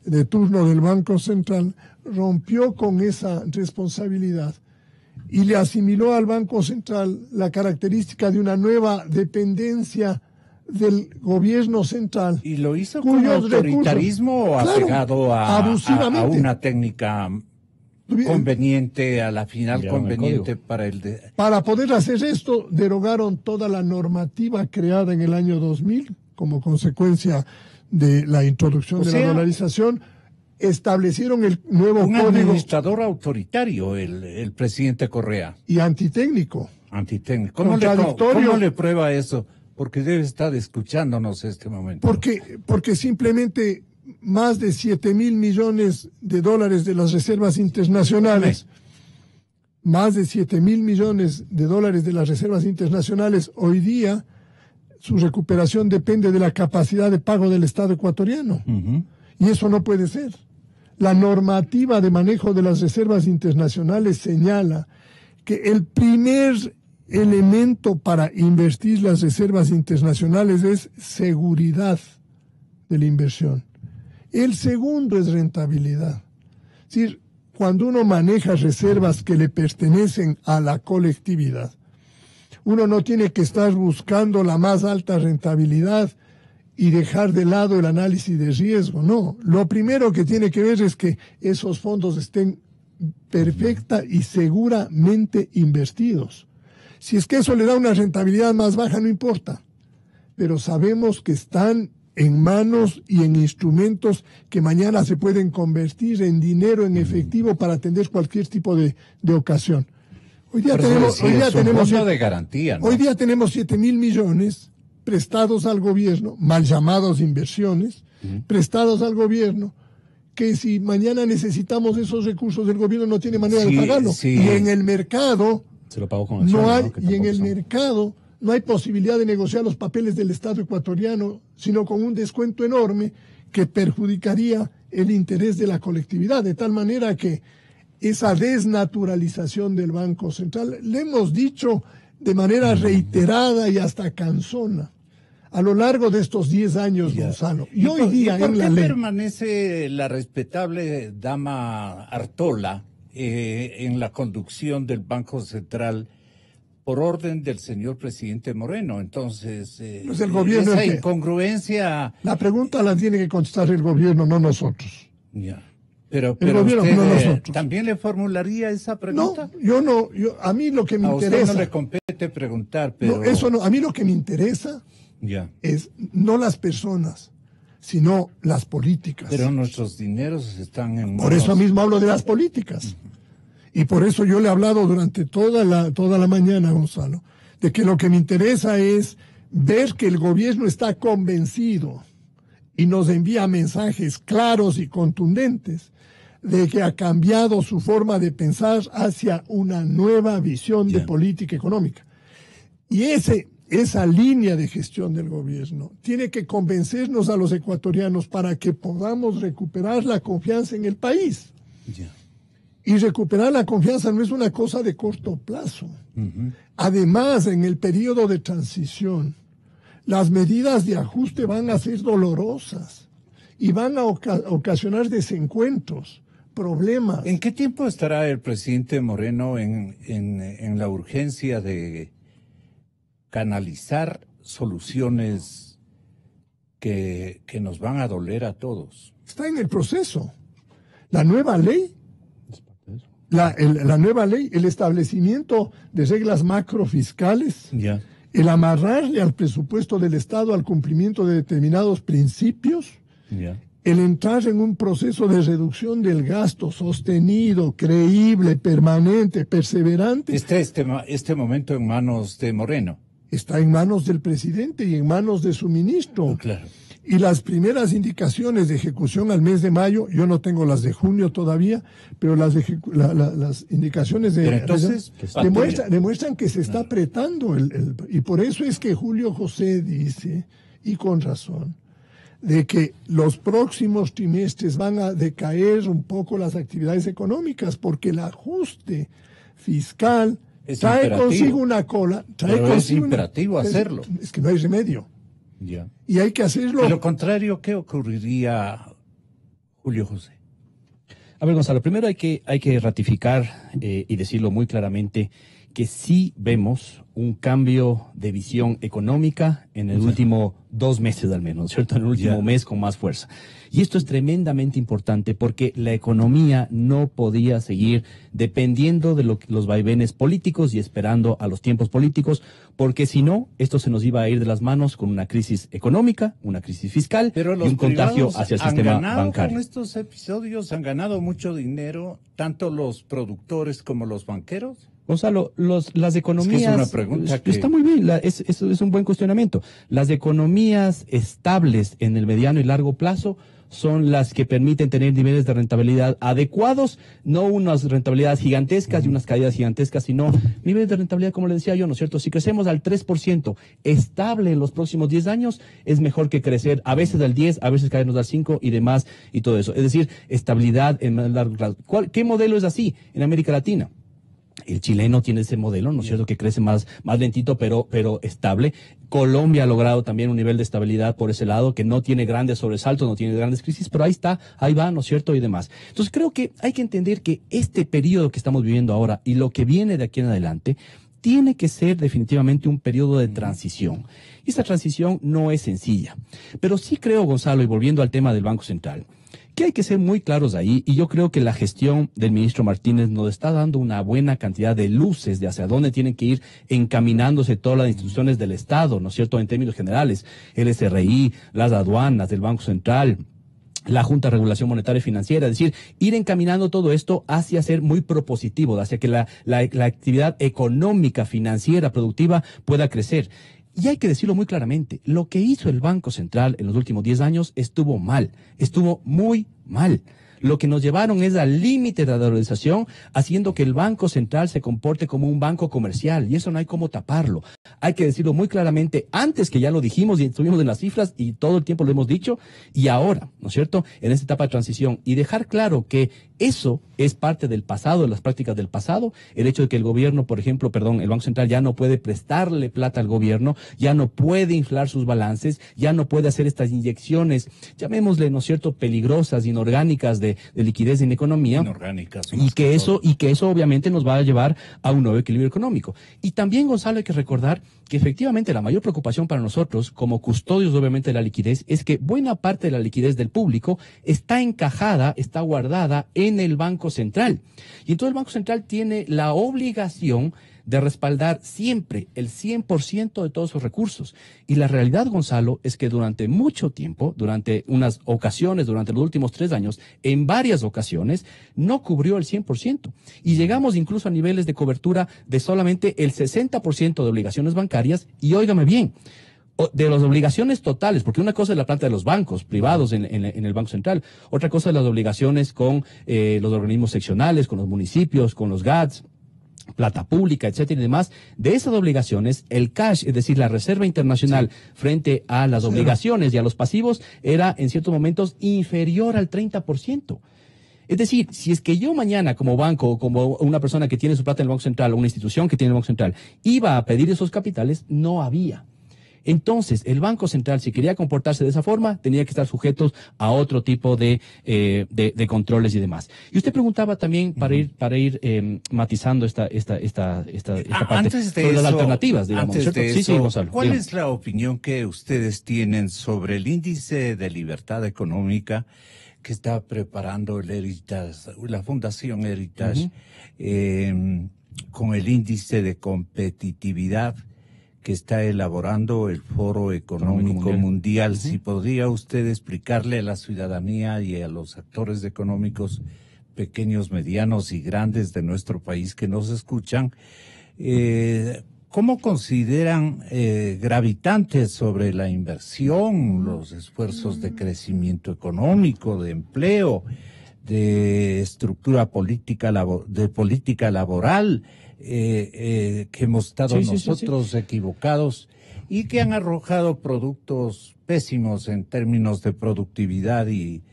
de turno del Banco Central, rompió con esa responsabilidad y le asimiló al Banco Central la característica de una nueva dependencia del gobierno central. ¿Y lo hizo con autoritarismo o apegado a una técnica conveniente, a la final conveniente para Para poder hacer esto, derogaron toda la normativa creada en el año 2000 como consecuencia de la introducción de la dolarización, establecieron el nuevo un código. Administrador autoritario, el presidente Correa. Y antitécnico. ¿Cómo le prueba eso? Porque debe estar escuchándonos este momento. Porque simplemente más de 7.000 millones de dólares de las reservas internacionales, más de 7.000 millones de dólares de las reservas internacionales, hoy día su recuperación depende de la capacidad de pago del Estado ecuatoriano. Y eso no puede ser. La normativa de manejo de las reservas internacionales señala que el primer elemento para invertir las reservas internacionales es seguridad de la inversión. El segundo es rentabilidad. Es decir, cuando uno maneja reservas que le pertenecen a la colectividad, uno no tiene que estar buscando la más alta rentabilidad y dejar de lado el análisis de riesgo. No, lo primero que tiene que ver es que esos fondos estén perfecta y seguramente invertidos. Si es que eso le da una rentabilidad más baja, no importa, pero sabemos que están en manos y en instrumentos que mañana se pueden convertir en dinero en efectivo para atender cualquier tipo de ocasión. Hoy día tenemos fondo de garantía, ¿no? Hoy día tenemos 7.000 millones prestados al gobierno, mal llamados inversiones, prestados al gobierno, que si mañana necesitamos esos recursos del gobierno no tiene manera de pagarlo. Sí. Y en el mercado se lo pagó con acciones, mercado no hay posibilidad de negociar los papeles del Estado ecuatoriano, sino con un descuento enorme que perjudicaría el interés de la colectividad, de tal manera que esa desnaturalización del Banco Central, le hemos dicho de manera reiterada y hasta cansona a lo largo de estos 10 años, Gonzalo. Y hoy día ¿por en la qué ley permanece la respetable dama Artola en la conducción del Banco Central por orden del señor presidente Moreno? Entonces, pues el gobierno esa incongruencia... La pregunta la tiene que contestar el gobierno, no nosotros. Ya. Pero gobierno, usted no nosotros. ¿También le formularía esa pregunta? No, a mí lo que me interesa... A usted no le compete preguntar, pero... No, eso no, a mí lo que me interesa es no las personas, sino las políticas. Pero nuestros dineros están en... Por eso mismo hablo de las políticas. Y por eso yo le he hablado durante toda la mañana, Gonzalo, de que lo que me interesa es ver que el gobierno está convencido y nos envía mensajes claros y contundentes de que ha cambiado su forma de pensar hacia una nueva visión de política económica. Y esa línea de gestión del gobierno tiene que convencernos a los ecuatorianos para que podamos recuperar la confianza en el país. Y recuperar la confianza no es una cosa de corto plazo. Además, en el periodo de transición, las medidas de ajuste van a ser dolorosas y van a ocasionar desencuentros, problemas. ¿En qué tiempo estará el presidente Moreno en la urgencia de canalizar soluciones que nos van a doler a todos? Está en el proceso. La nueva ley, la nueva ley, el establecimiento de reglas macrofiscales, el amarrarle al presupuesto del Estado al cumplimiento de determinados principios, el entrar en un proceso de reducción del gasto sostenido, creíble, permanente, perseverante. ¿Está este momento en manos de Moreno? Está en manos del presidente y en manos de su ministro. Claro. Y las primeras indicaciones de ejecución al mes de mayo, yo no tengo las de junio todavía, pero las indicaciones demuestran que se está apretando y por eso es que Julio José dice, y con razón, de que los próximos trimestres van a decaer un poco las actividades económicas, porque el ajuste fiscal trae consigo una cola. Es imperativo hacerlo. Es que no hay remedio. Y hay que hacerlo. De lo contrario, ¿qué ocurriría, Julio José? A ver, Gonzalo, primero hay que ratificar y decirlo muy claramente que sí vemos un cambio de visión económica en el último 2 meses al menos, ¿cierto? En el último mes con más fuerza. Y esto es tremendamente importante porque la economía no podía seguir dependiendo de los vaivenes políticos y esperando a los tiempos políticos, porque si no, esto se nos iba a ir de las manos con una crisis económica, una crisis fiscal y un contagio hacia el sistema bancario. Con estos episodios han ganado mucho dinero, tanto los productores como los banqueros. Gonzalo, las economías... Es que es una pregunta que... Está muy bien, eso es un buen cuestionamiento. Las economías estables en el mediano y largo plazo son las que permiten tener niveles de rentabilidad adecuados, no unas rentabilidades gigantescas y unas caídas gigantescas, sino niveles de rentabilidad, como le decía yo, ¿no es cierto? Si crecemos al 3% estable en los próximos 10 años, es mejor que crecer a veces al 10, a veces caernos al 5 y demás y todo eso. Es decir, estabilidad en el largo plazo. ¿Qué modelo es así en América Latina? El chileno tiene ese modelo, ¿no es cierto?, que crece más lentito, pero estable. Colombia ha logrado también un nivel de estabilidad por ese lado, que no tiene grandes sobresaltos, no tiene grandes crisis, pero ahí va, ¿no es cierto?, y demás. Entonces creo que hay que entender que este periodo que estamos viviendo ahora y lo que viene de aquí en adelante tiene que ser definitivamente un periodo de transición. Y esa transición no es sencilla. Pero sí creo, Gonzalo, y volviendo al tema del Banco Central, que hay que ser muy claros ahí, y yo creo que la gestión del ministro Martínez nos está dando una buena cantidad de luces de hacia dónde tienen que ir encaminándose todas las instituciones del Estado, ¿no es cierto?, en términos generales, el SRI, las aduanas, el Banco Central, la Junta de Regulación Monetaria y Financiera, es decir, ir encaminando todo esto hacia ser muy propositivo, hacia que la actividad económica, financiera, productiva pueda crecer. Y hay que decirlo muy claramente, lo que hizo el Banco Central en los últimos 10 años estuvo mal, estuvo muy mal. Lo que nos llevaron es al límite de la dolarización, haciendo que el Banco Central se comporte como un banco comercial, y eso no hay cómo taparlo. Hay que decirlo muy claramente, antes que ya lo dijimos y estuvimos en las cifras y todo el tiempo lo hemos dicho, y ahora, ¿no es cierto?, en esta etapa de transición, y dejar claro que eso es parte del pasado, de las prácticas del pasado, el hecho de que el gobierno, el Banco Central ya no puede prestarle plata al gobierno, ya no puede inflar sus balances, ya no puede hacer estas inyecciones, llamémosle, ¿no es cierto?, peligrosas, inorgánicas de liquidez en economía, y que eso obviamente nos va a llevar a un nuevo equilibrio económico. Y también, Gonzalo, hay que recordar que efectivamente la mayor preocupación para nosotros, como custodios obviamente de la liquidez, es que buena parte de la liquidez del público está encajada, está guardada en el Banco Central. Y entonces el Banco Central tiene la obligación de respaldar siempre el 100% de todos sus recursos. Y la realidad, Gonzalo, es que durante mucho tiempo, durante unas ocasiones, durante los últimos 3 años, en varias ocasiones, no cubrió el 100%. Y llegamos incluso a niveles de cobertura de solamente el 60% de obligaciones bancarias. Y óigame bien, de las obligaciones totales, porque una cosa es la plata de los bancos privados en el Banco Central, otra cosa es las obligaciones con los organismos seccionales, con los municipios, con los GATS, plata pública, etcétera y demás. De esas obligaciones, el cash, es decir, la reserva internacional frente a las obligaciones y a los pasivos, era en ciertos momentos inferior al 30%. Es decir, si es que yo mañana como banco o como una persona que tiene su plata en el Banco Central o una institución que tiene el Banco Central iba a pedir esos capitales, no había. Entonces, el Banco Central, si quería comportarse de esa forma, tenía que estar sujetos a otro tipo de controles y demás. Y usted preguntaba también, para ir matizando esta parte, antes de sobre eso, las alternativas, digamos, antes ¿cierto? de Sí, eso, Gonzalo. ¿cuál Digamos. es la opinión que ustedes tienen sobre el índice de libertad económica que está preparando el Heritage, la Fundación Heritage, con el índice de competitividad que está elaborando el Foro Económico Mundial? Si podría usted explicarle a la ciudadanía y a los actores económicos pequeños, medianos y grandes de nuestro país que nos escuchan, ¿cómo consideran gravitantes sobre la inversión, los esfuerzos de crecimiento económico, de empleo, de estructura política, de política laboral, que hemos estado nosotros equivocados y que han arrojado productos pésimos en términos de productividad y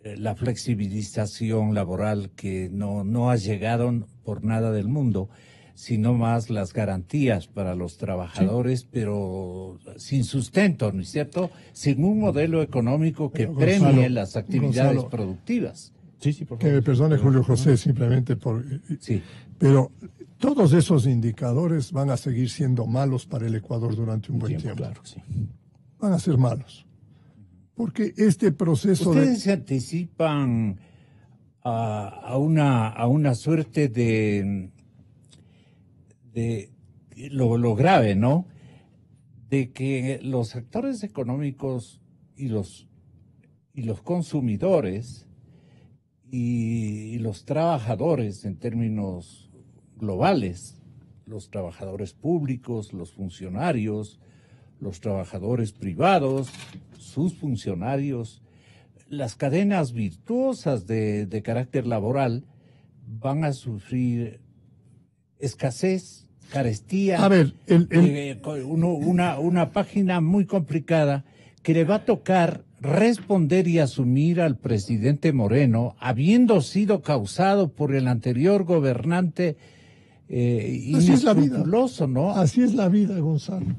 la flexibilización laboral que no ha llegado por nada del mundo, sino más las garantías para los trabajadores, pero sin sustento, ¿no es cierto? Sin un modelo económico que premie las actividades productivas. Sí, por favor. Que me perdone Julio José, simplemente por... Sí. Pero todos esos indicadores van a seguir siendo malos para el Ecuador durante un buen tiempo. Claro, sí. Van a ser malos. Porque este proceso ¿Ustedes se anticipan a una suerte de lo grave, ¿no? De que los sectores económicos y los consumidores y los trabajadores en términos globales, los trabajadores públicos, los funcionarios, los trabajadores privados, sus funcionarios, las cadenas virtuosas de carácter laboral van a sufrir escasez, carestía? A ver, una página muy complicada que le va a tocar responder y asumir al presidente Moreno, habiendo sido causado por el anterior gobernante inescrupuloso, ¿no? Así es la vida, Gonzalo.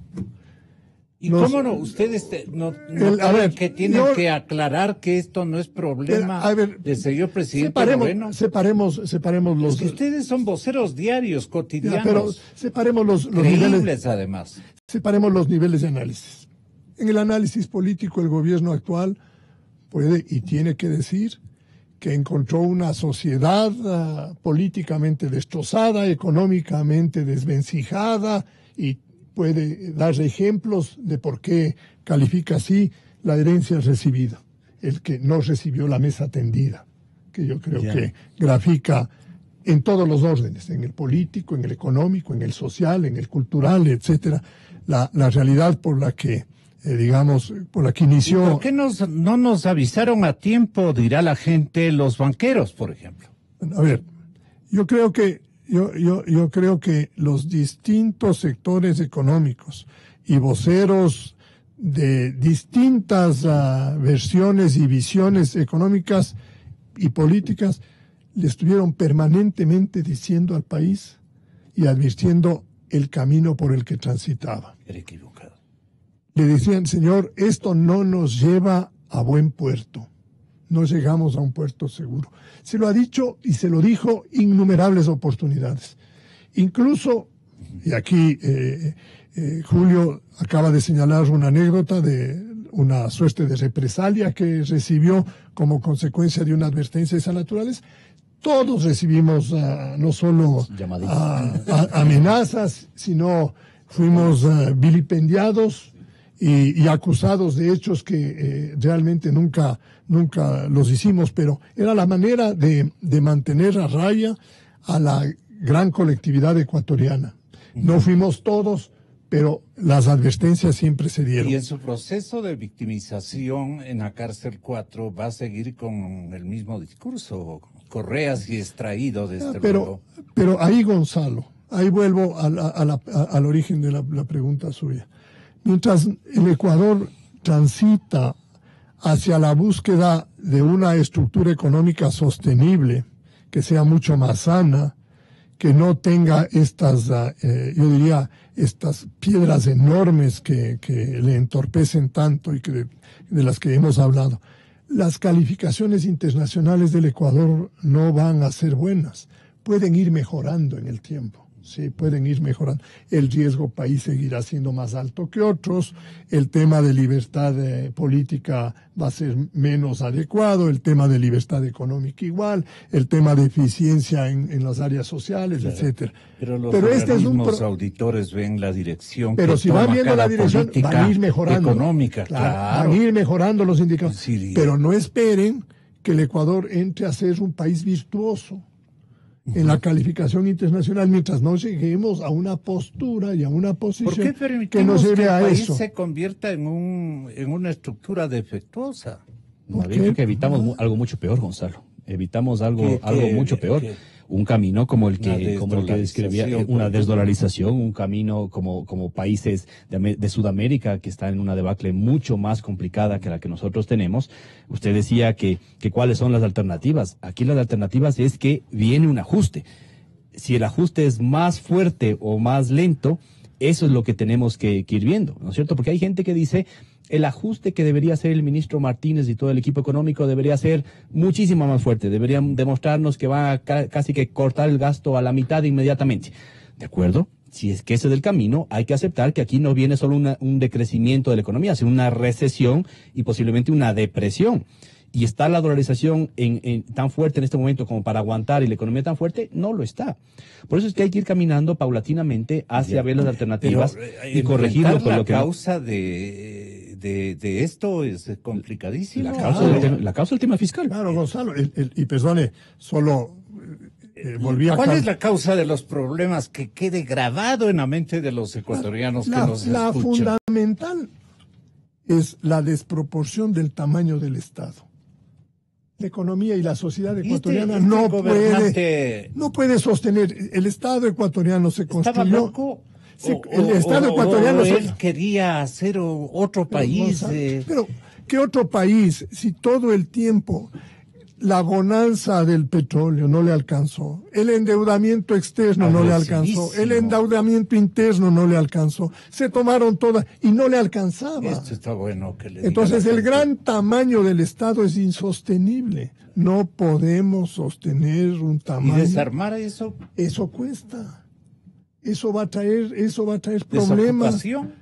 ¿Y cómo no? Ustedes que tienen que aclarar que esto no es problema del señor presidente Moreno. Separemos los... Es que ustedes son voceros diarios, cotidianos. Pero separemos los niveles, además. Separemos los niveles de análisis. En el análisis político, el gobierno actual puede y tiene que decir que encontró una sociedad políticamente destrozada, económicamente desvencijada, y puede dar ejemplos de por qué califica así la herencia recibida, el que no recibió la mesa tendida, que yo creo que grafica en todos los órdenes, en el político, en el económico, en el social, en el cultural, etcétera, la realidad por la que por la que inició. ¿Por qué no nos avisaron a tiempo, dirá la gente, los banqueros, por ejemplo? A ver, yo creo que los distintos sectores económicos y voceros de distintas versiones y visiones económicas y políticas le estuvieron permanentemente diciendo al país y advirtiendo el camino por el que transitaba. Era equivocado. Le decían, señor, esto no nos lleva a buen puerto. No llegamos a un puerto seguro. Se lo ha dicho y se lo dijo innumerables oportunidades. Incluso, y aquí Julio acaba de señalar una anécdota de una suerte de represalia que recibió como consecuencia de una advertencia de esa naturaleza. Todos recibimos no solo amenazas, sino fuimos vilipendiados y acusados de hechos que realmente nunca los hicimos, pero era la manera de mantener a raya a la gran colectividad ecuatoriana. No fuimos todos, pero las advertencias siempre se dieron. Y en su proceso de victimización en la cárcel 4 va a seguir con el mismo discurso, Correas y extraído de este luego. Pero ahí, Gonzalo, ahí vuelvo al origen de la pregunta suya. Mientras el Ecuador transita hacia la búsqueda de una estructura económica sostenible, que sea mucho más sana, que no tenga estas piedras enormes que le entorpecen tanto y de las que hemos hablado. Las calificaciones internacionales del Ecuador no van a ser buenas, pueden ir mejorando en el tiempo. Sí, pueden ir mejorando. El riesgo país seguirá siendo más alto que otros. El tema de libertad política va a ser menos adecuado. El tema de libertad económica igual. El tema de eficiencia en las áreas sociales, etcétera. Pero los auditores ven la dirección. Pero si van viendo la dirección, van a ir mejorando. Económica, claro. Van a ir mejorando los indicadores. Sí. Pero no esperen que el Ecuador entre a ser un país virtuoso en la calificación internacional, mientras no lleguemos a una postura y a una posición que nos lleve a eso. ¿Por qué el país se convierta en una estructura defectuosa? Creo que evitamos algo mucho peor, Gonzalo. Evitamos algo mucho peor. Un camino como el que describía, una desdolarización, un camino como países de Sudamérica que están en una debacle mucho más complicada que la que nosotros tenemos. Usted decía que cuáles son las alternativas. Aquí las alternativas es que viene un ajuste. Si el ajuste es más fuerte o más lento, Eso es lo que tenemos que ir viendo, ¿no es cierto? Porque hay gente que dice el ajuste que debería hacer el ministro Martínez y todo el equipo económico debería ser muchísimo más fuerte. Deberían demostrarnos que va a casi que cortar el gasto a la mitad inmediatamente. ¿De acuerdo? Si es que ese es el camino, hay que aceptar que aquí no viene solo un decrecimiento de la economía, sino una recesión y posiblemente una depresión. Y está la dolarización tan fuerte en este momento como para aguantar y la economía tan fuerte, no lo está. Por eso es que hay que ir caminando paulatinamente hacia ver las alternativas y corregirlo con lo que... La causa de esto es complicadísima. La causa del tema fiscal. Claro, Gonzalo, y perdone, solo volví a... ¿Cuál es la causa de los problemas que quede grabado en la mente de los ecuatorianos que nos escuchan? La fundamental es la desproporción del tamaño del Estado. La economía y la sociedad ecuatoriana no puede sostener. El Estado ecuatoriano se construyó. ¿Estaba loco? El Estado ecuatoriano... él quería hacer otro país. Pero, ¿qué otro país? Si todo el tiempo la bonanza del petróleo no le alcanzó, el endeudamiento externo no le alcanzó, el endeudamiento interno no le alcanzó, se tomaron todas y no le alcanzaba. Esto está bueno que le Entonces el gran tamaño del Estado es insostenible. No podemos sostener un tamaño. ¿Y desarmar eso? Eso cuesta. Eso va a traer problemas. ¿Desocupación?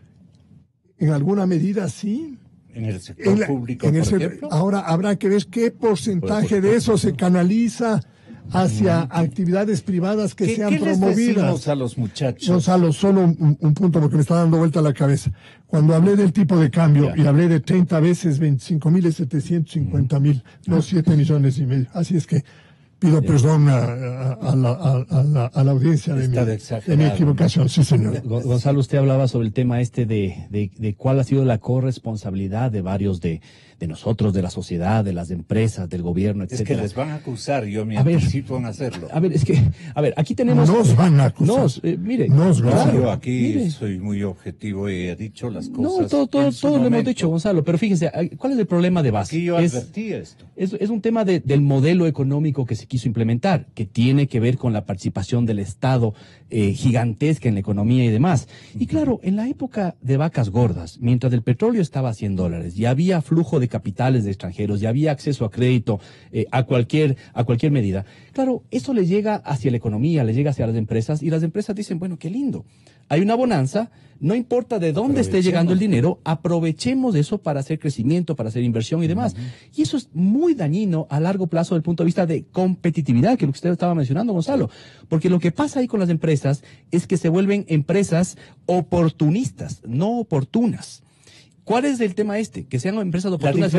En alguna medida sí. En el sector público, por ejemplo. Ahora habrá que ver qué porcentaje de eso se canaliza hacia actividades privadas que sean promovidas. ¿Qué les decimos a los muchachos? Gonzalo, solo un punto porque me está dando vuelta la cabeza. Cuando hablé del tipo de cambio y hablé de 30 veces 25.000 y 750.000, no 7 millones y medio. Así es que pido perdón a la audiencia de mi equivocación. Sí, señor. Gonzalo, usted hablaba sobre el tema de cuál ha sido la corresponsabilidad de varios de nosotros, de la sociedad, de las empresas, del gobierno, etc. Es que les van a acusar, yo me anticipo en hacerlo. Aquí tenemos... Nos van a acusar. Yo aquí soy muy objetivo y he dicho las cosas. No, todo lo hemos dicho, Gonzalo, pero fíjense, ¿cuál es el problema de base? Aquí yo advertí esto. Es un tema del modelo económico que se quiso implementar, que tiene que ver con la participación del Estado gigantesca en la economía y demás. Y claro, en la época de vacas gordas, mientras el petróleo estaba a $100 y había flujo de capitales de extranjeros, ya había acceso a crédito a cualquier medida. Claro, eso le llega hacia la economía, le llega hacia las empresas y las empresas dicen, bueno, qué lindo. Hay una bonanza, no importa de dónde esté llegando el dinero, aprovechemos eso para hacer crecimiento, para hacer inversión y demás. Y eso es muy dañino a largo plazo desde el punto de vista de competitividad, que es lo que usted estaba mencionando, Gonzalo. Porque lo que pasa ahí con las empresas es que se vuelven empresas oportunistas, no oportunas. ¿Cuál es el tema Que sean empresas oportunas.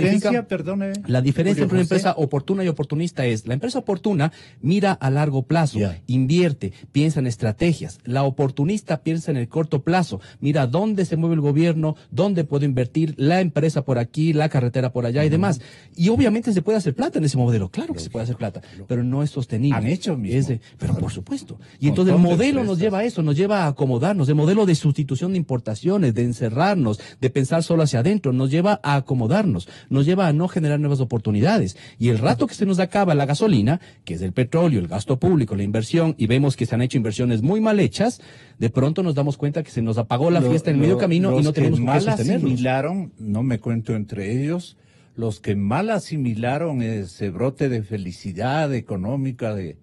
La diferencia entre una empresa oportuna y oportunista es, la empresa oportuna mira a largo plazo, invierte, piensa en estrategias. La oportunista piensa en el corto plazo, mira dónde se mueve el gobierno, dónde puedo invertir, la empresa por aquí, la carretera por allá y demás. Y obviamente se puede hacer plata en ese modelo, claro que se puede hacer plata, pero no es sostenible. Han hecho mismo. Pero por supuesto. Y entonces el modelo nos lleva a eso, nos lleva a acomodarnos, el modelo de sustitución de importaciones, de encerrarnos, de pensar solo hacia adentro, nos lleva a acomodarnos, nos lleva a no generar nuevas oportunidades. Y el rato que se nos acaba la gasolina, que es el petróleo, el gasto público, la inversión, y vemos que se han hecho inversiones muy mal hechas, de pronto nos damos cuenta que se nos apagó la fiesta en medio camino y no tenemos con qué sostenerlos. Asimilaron, no me cuento entre ellos, los que mal asimilaron ese brote de felicidad económica, de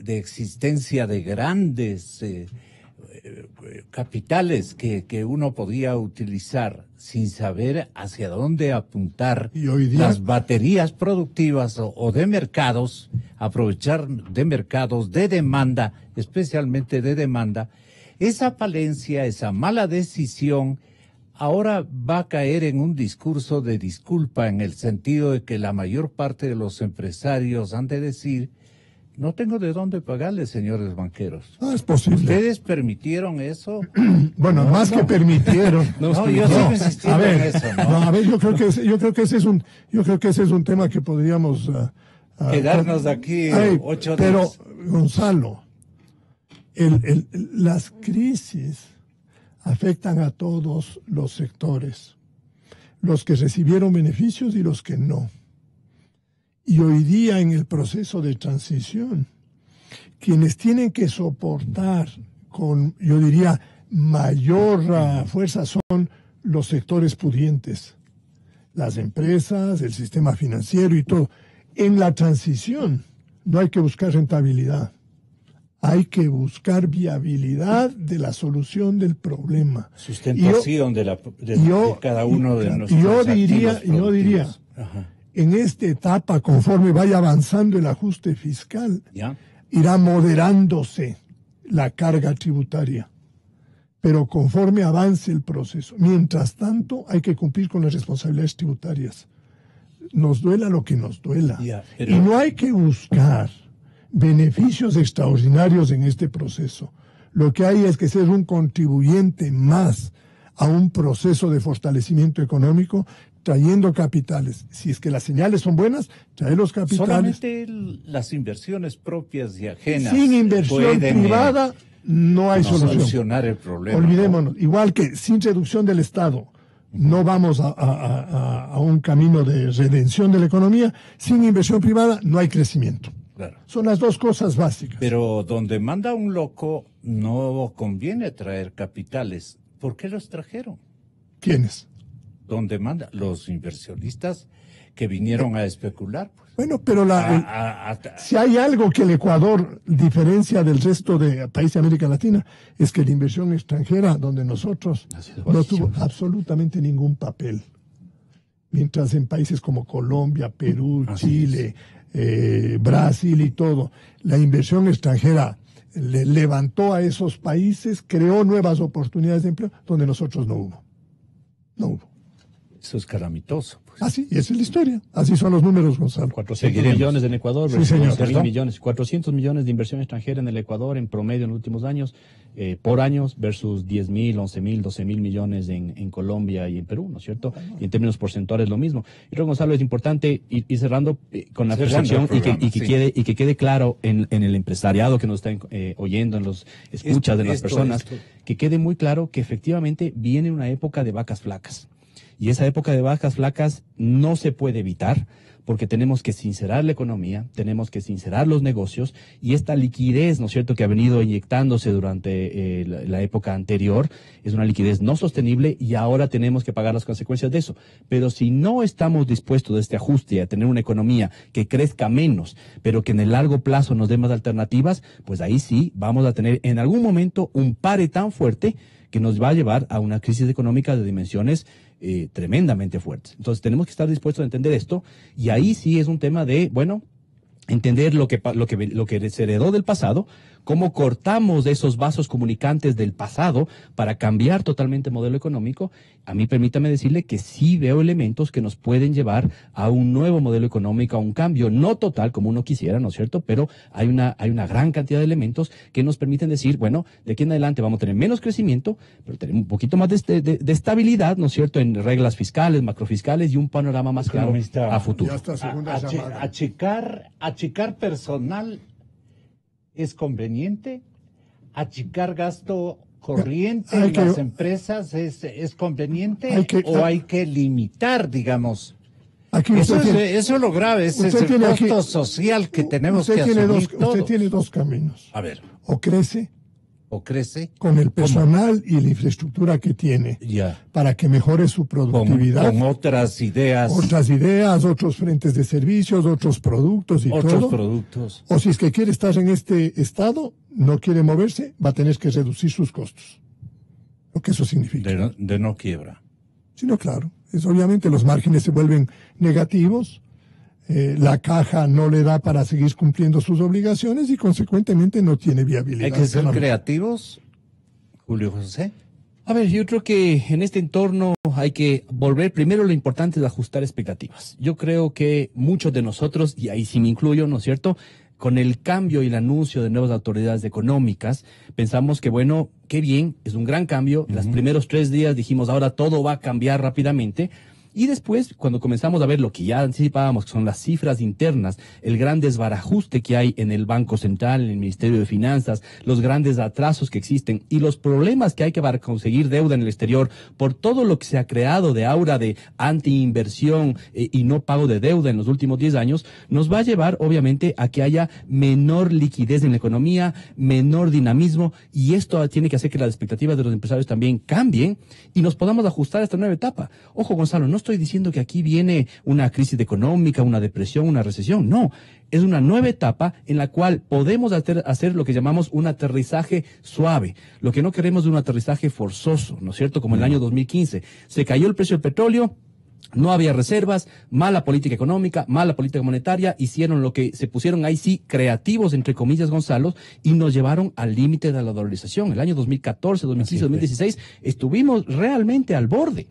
existencia de grandes capitales que uno podía utilizar sin saber hacia dónde apuntar y hoy día, las baterías productivas o de mercados, aprovechar de mercados de demanda, especialmente de demanda. Esa falencia, esa mala decisión, ahora va a caer en un discurso de disculpa, en el sentido de que la mayor parte de los empresarios han de decir: no tengo de dónde pagarles, señores banqueros. No es posible. ¿Ustedes permitieron eso? Bueno, que permitieron. Yo sigo insistiendo en eso, ¿no? A ver, yo creo que ese es un tema que podríamos quedarnos aquí 8 días. Pero, Gonzalo, las crisis afectan a todos los sectores, los que recibieron beneficios y los que no. Y hoy día, en el proceso de transición, quienes tienen que soportar yo diría, mayor fuerza son los sectores pudientes, las empresas, el sistema financiero y todo. En la transición no hay que buscar rentabilidad, hay que buscar viabilidad de la solución del problema. Sustentación de cada uno de nuestros Yo diría, Ajá. En esta etapa, conforme vaya avanzando el ajuste fiscal, ¿Ya? irá moderándose la carga tributaria. Pero conforme avance el proceso, mientras tanto, hay que cumplir con las responsabilidades tributarias. Nos duela lo que nos duela. Y no hay que buscar beneficios extraordinarios en este proceso. Lo que hay es que ser un contribuyente más a un proceso de fortalecimiento económico, trayendo capitales. Si es que las señales son buenas, traer los capitales. Solamente las inversiones propias y ajenas. Sin inversión privada no hay solución. Solucionar el problema. Olvidémonos. Igual que sin reducción del Estado no vamos a un camino de redención de la economía. Sin inversión privada no hay crecimiento. Claro. Son las dos cosas básicas. Pero donde manda un loco no conviene traer capitales. ¿Por qué los trajeron? ¿Quiénes? Donde manda los inversionistas que vinieron a especular. Pues. Bueno, pero si hay algo que el Ecuador diferencia del resto de países de América Latina, es que la inversión extranjera, donde nosotros no tuvo absolutamente ningún papel. Mientras en países como Colombia, Perú, Chile, Brasil y todo, la inversión extranjera le levantó a esos países, creó nuevas oportunidades de empleo, donde nosotros no hubo. No hubo. Eso es calamitoso. Pues. Así, esa es la historia. Así son los números, Gonzalo. 400 millones en Ecuador, sí, señor. 400 millones de inversión extranjera en el Ecuador en promedio en los últimos años, por años, versus 10.000, 11.000, 12.000 millones en Colombia y en Perú, ¿no es cierto? Y en términos porcentuales lo mismo. Y creo, Gonzalo, es importante ir cerrando con la percepción y que quede claro en el empresariado que nos está oyendo, en los escuchas de las personas, que quede muy claro que efectivamente viene una época de vacas flacas. Y esa época de vacas flacas no se puede evitar porque tenemos que sincerar la economía, tenemos que sincerar los negocios y esta liquidez, ¿no es cierto?, que ha venido inyectándose durante la época anterior, es una liquidez no sostenible y ahora tenemos que pagar las consecuencias de eso. Pero si no estamos dispuestos a este ajuste, a tener una economía que crezca menos, pero que en el largo plazo nos dé más alternativas, pues ahí sí vamos a tener en algún momento un pare tan fuerte que nos va a llevar a una crisis económica de dimensiones tremendamente fuertes. Entonces tenemos que estar dispuestos a entender esto y ahí sí es un tema de, bueno, entender lo que se heredó del pasado, cómo cortamos esos vasos comunicantes del pasado para cambiar totalmente el modelo económico. A mí permítame decirle que sí veo elementos que nos pueden llevar a un nuevo modelo económico, a un cambio, no total como uno quisiera, ¿no es cierto? Pero hay una gran cantidad de elementos que nos permiten decir, bueno, de aquí en adelante vamos a tener menos crecimiento, pero tenemos un poquito más de estabilidad, ¿no es cierto?, en reglas fiscales, macrofiscales y un panorama más claro a futuro. Achicar personal es conveniente, achicar gasto corriente en las empresas es conveniente, o hay que limitar, digamos. Eso es lo grave, ese es el costo social que tenemos que asumir todos. Usted tiene dos caminos. A ver. O crece con el personal y la infraestructura que tiene para que mejore su productividad. Con otras ideas, otros frentes de servicios, otros productos y todo. O si es que quiere estar en este estado, no quiere moverse, va a tener que reducir sus costos. Lo que eso significa. De no quiebra. Sí, no, claro. Obviamente los márgenes se vuelven negativos. La caja no le da para seguir cumpliendo sus obligaciones y consecuentemente no tiene viabilidad. Hay que ser creativos, Julio José. A ver, yo creo que en este entorno hay que volver, primero lo importante es ajustar expectativas. Yo creo que muchos de nosotros, y ahí sí me incluyo, ¿no es cierto?, con el cambio y el anuncio de nuevas autoridades económicas, pensamos que, bueno, qué bien, es un gran cambio. Los primeros 3 días dijimos, ahora todo va a cambiar rápidamente. Y después, cuando comenzamos a ver lo que ya anticipábamos, que son las cifras internas, el gran desbarajuste que hay en el Banco Central, en el Ministerio de Finanzas, los grandes atrasos que existen y los problemas que hay que para conseguir deuda en el exterior por todo lo que se ha creado de aura de antiinversión y no pago de deuda en los últimos 10 años, nos va a llevar obviamente a que haya menor liquidez en la economía, menor dinamismo, y esto tiene que hacer que las expectativas de los empresarios también cambien y nos podamos ajustar a esta nueva etapa. Ojo, Gonzalo, no estoy diciendo que aquí viene una crisis económica, una depresión, una recesión, no. Es una nueva etapa en la cual podemos hacer lo que llamamos un aterrizaje suave. Lo que no queremos es un aterrizaje forzoso, ¿no es cierto? Como en el año 2015. Se cayó el precio del petróleo, no había reservas, mala política económica, mala política monetaria, hicieron lo que se pusieron ahí sí creativos, entre comillas, Gonzalo, y nos llevaron al límite de la dolarización. El año 2014, 2015, 2016, estuvimos realmente al borde.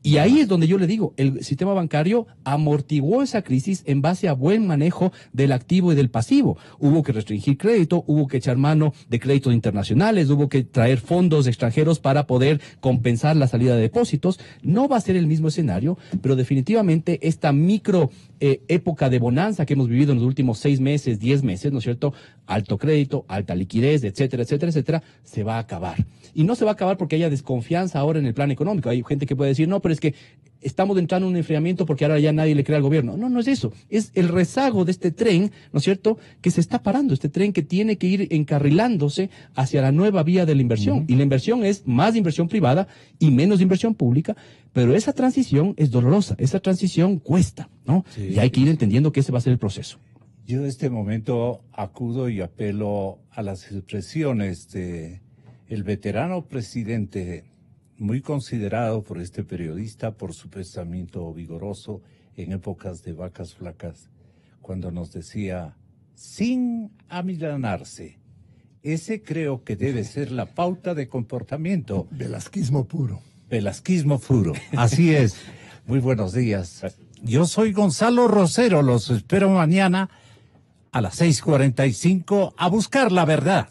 Y ahí es donde yo le digo, el sistema bancario amortiguó esa crisis en base a buen manejo del activo y del pasivo. Hubo que restringir crédito, hubo que echar mano de créditos internacionales, hubo que traer fondos extranjeros para poder compensar la salida de depósitos. No va a ser el mismo escenario, pero definitivamente esta micro época de bonanza que hemos vivido en los últimos 6 meses, 10 meses, ¿no es cierto? Alto crédito, alta liquidez, etcétera, etcétera, etcétera, se va a acabar. Y no se va a acabar porque haya desconfianza ahora en el plan económico. Hay gente que puede decir, no, pero es que estamos entrando en un enfriamiento porque ahora ya nadie le cree al gobierno. No, no es eso. Es el rezago de este tren, ¿no es cierto?, que se está parando. Este tren que tiene que ir encarrilándose hacia la nueva vía de la inversión. Y la inversión es más inversión privada y menos inversión pública. Pero esa transición es dolorosa. Esa transición cuesta, ¿no? Sí. Y hay que ir entendiendo que ese va a ser el proceso. Yo en este momento acudo y apelo a las expresiones de el veterano presidente, muy considerado por este periodista por su pensamiento vigoroso en épocas de vacas flacas, cuando nos decía, sin amilanarse, ese creo que debe ser la pauta de comportamiento. Velasquismo puro. Velasquismo puro, así es. Muy buenos días. Yo soy Gonzalo Rosero, los espero mañana a las 6:45 a buscar la verdad.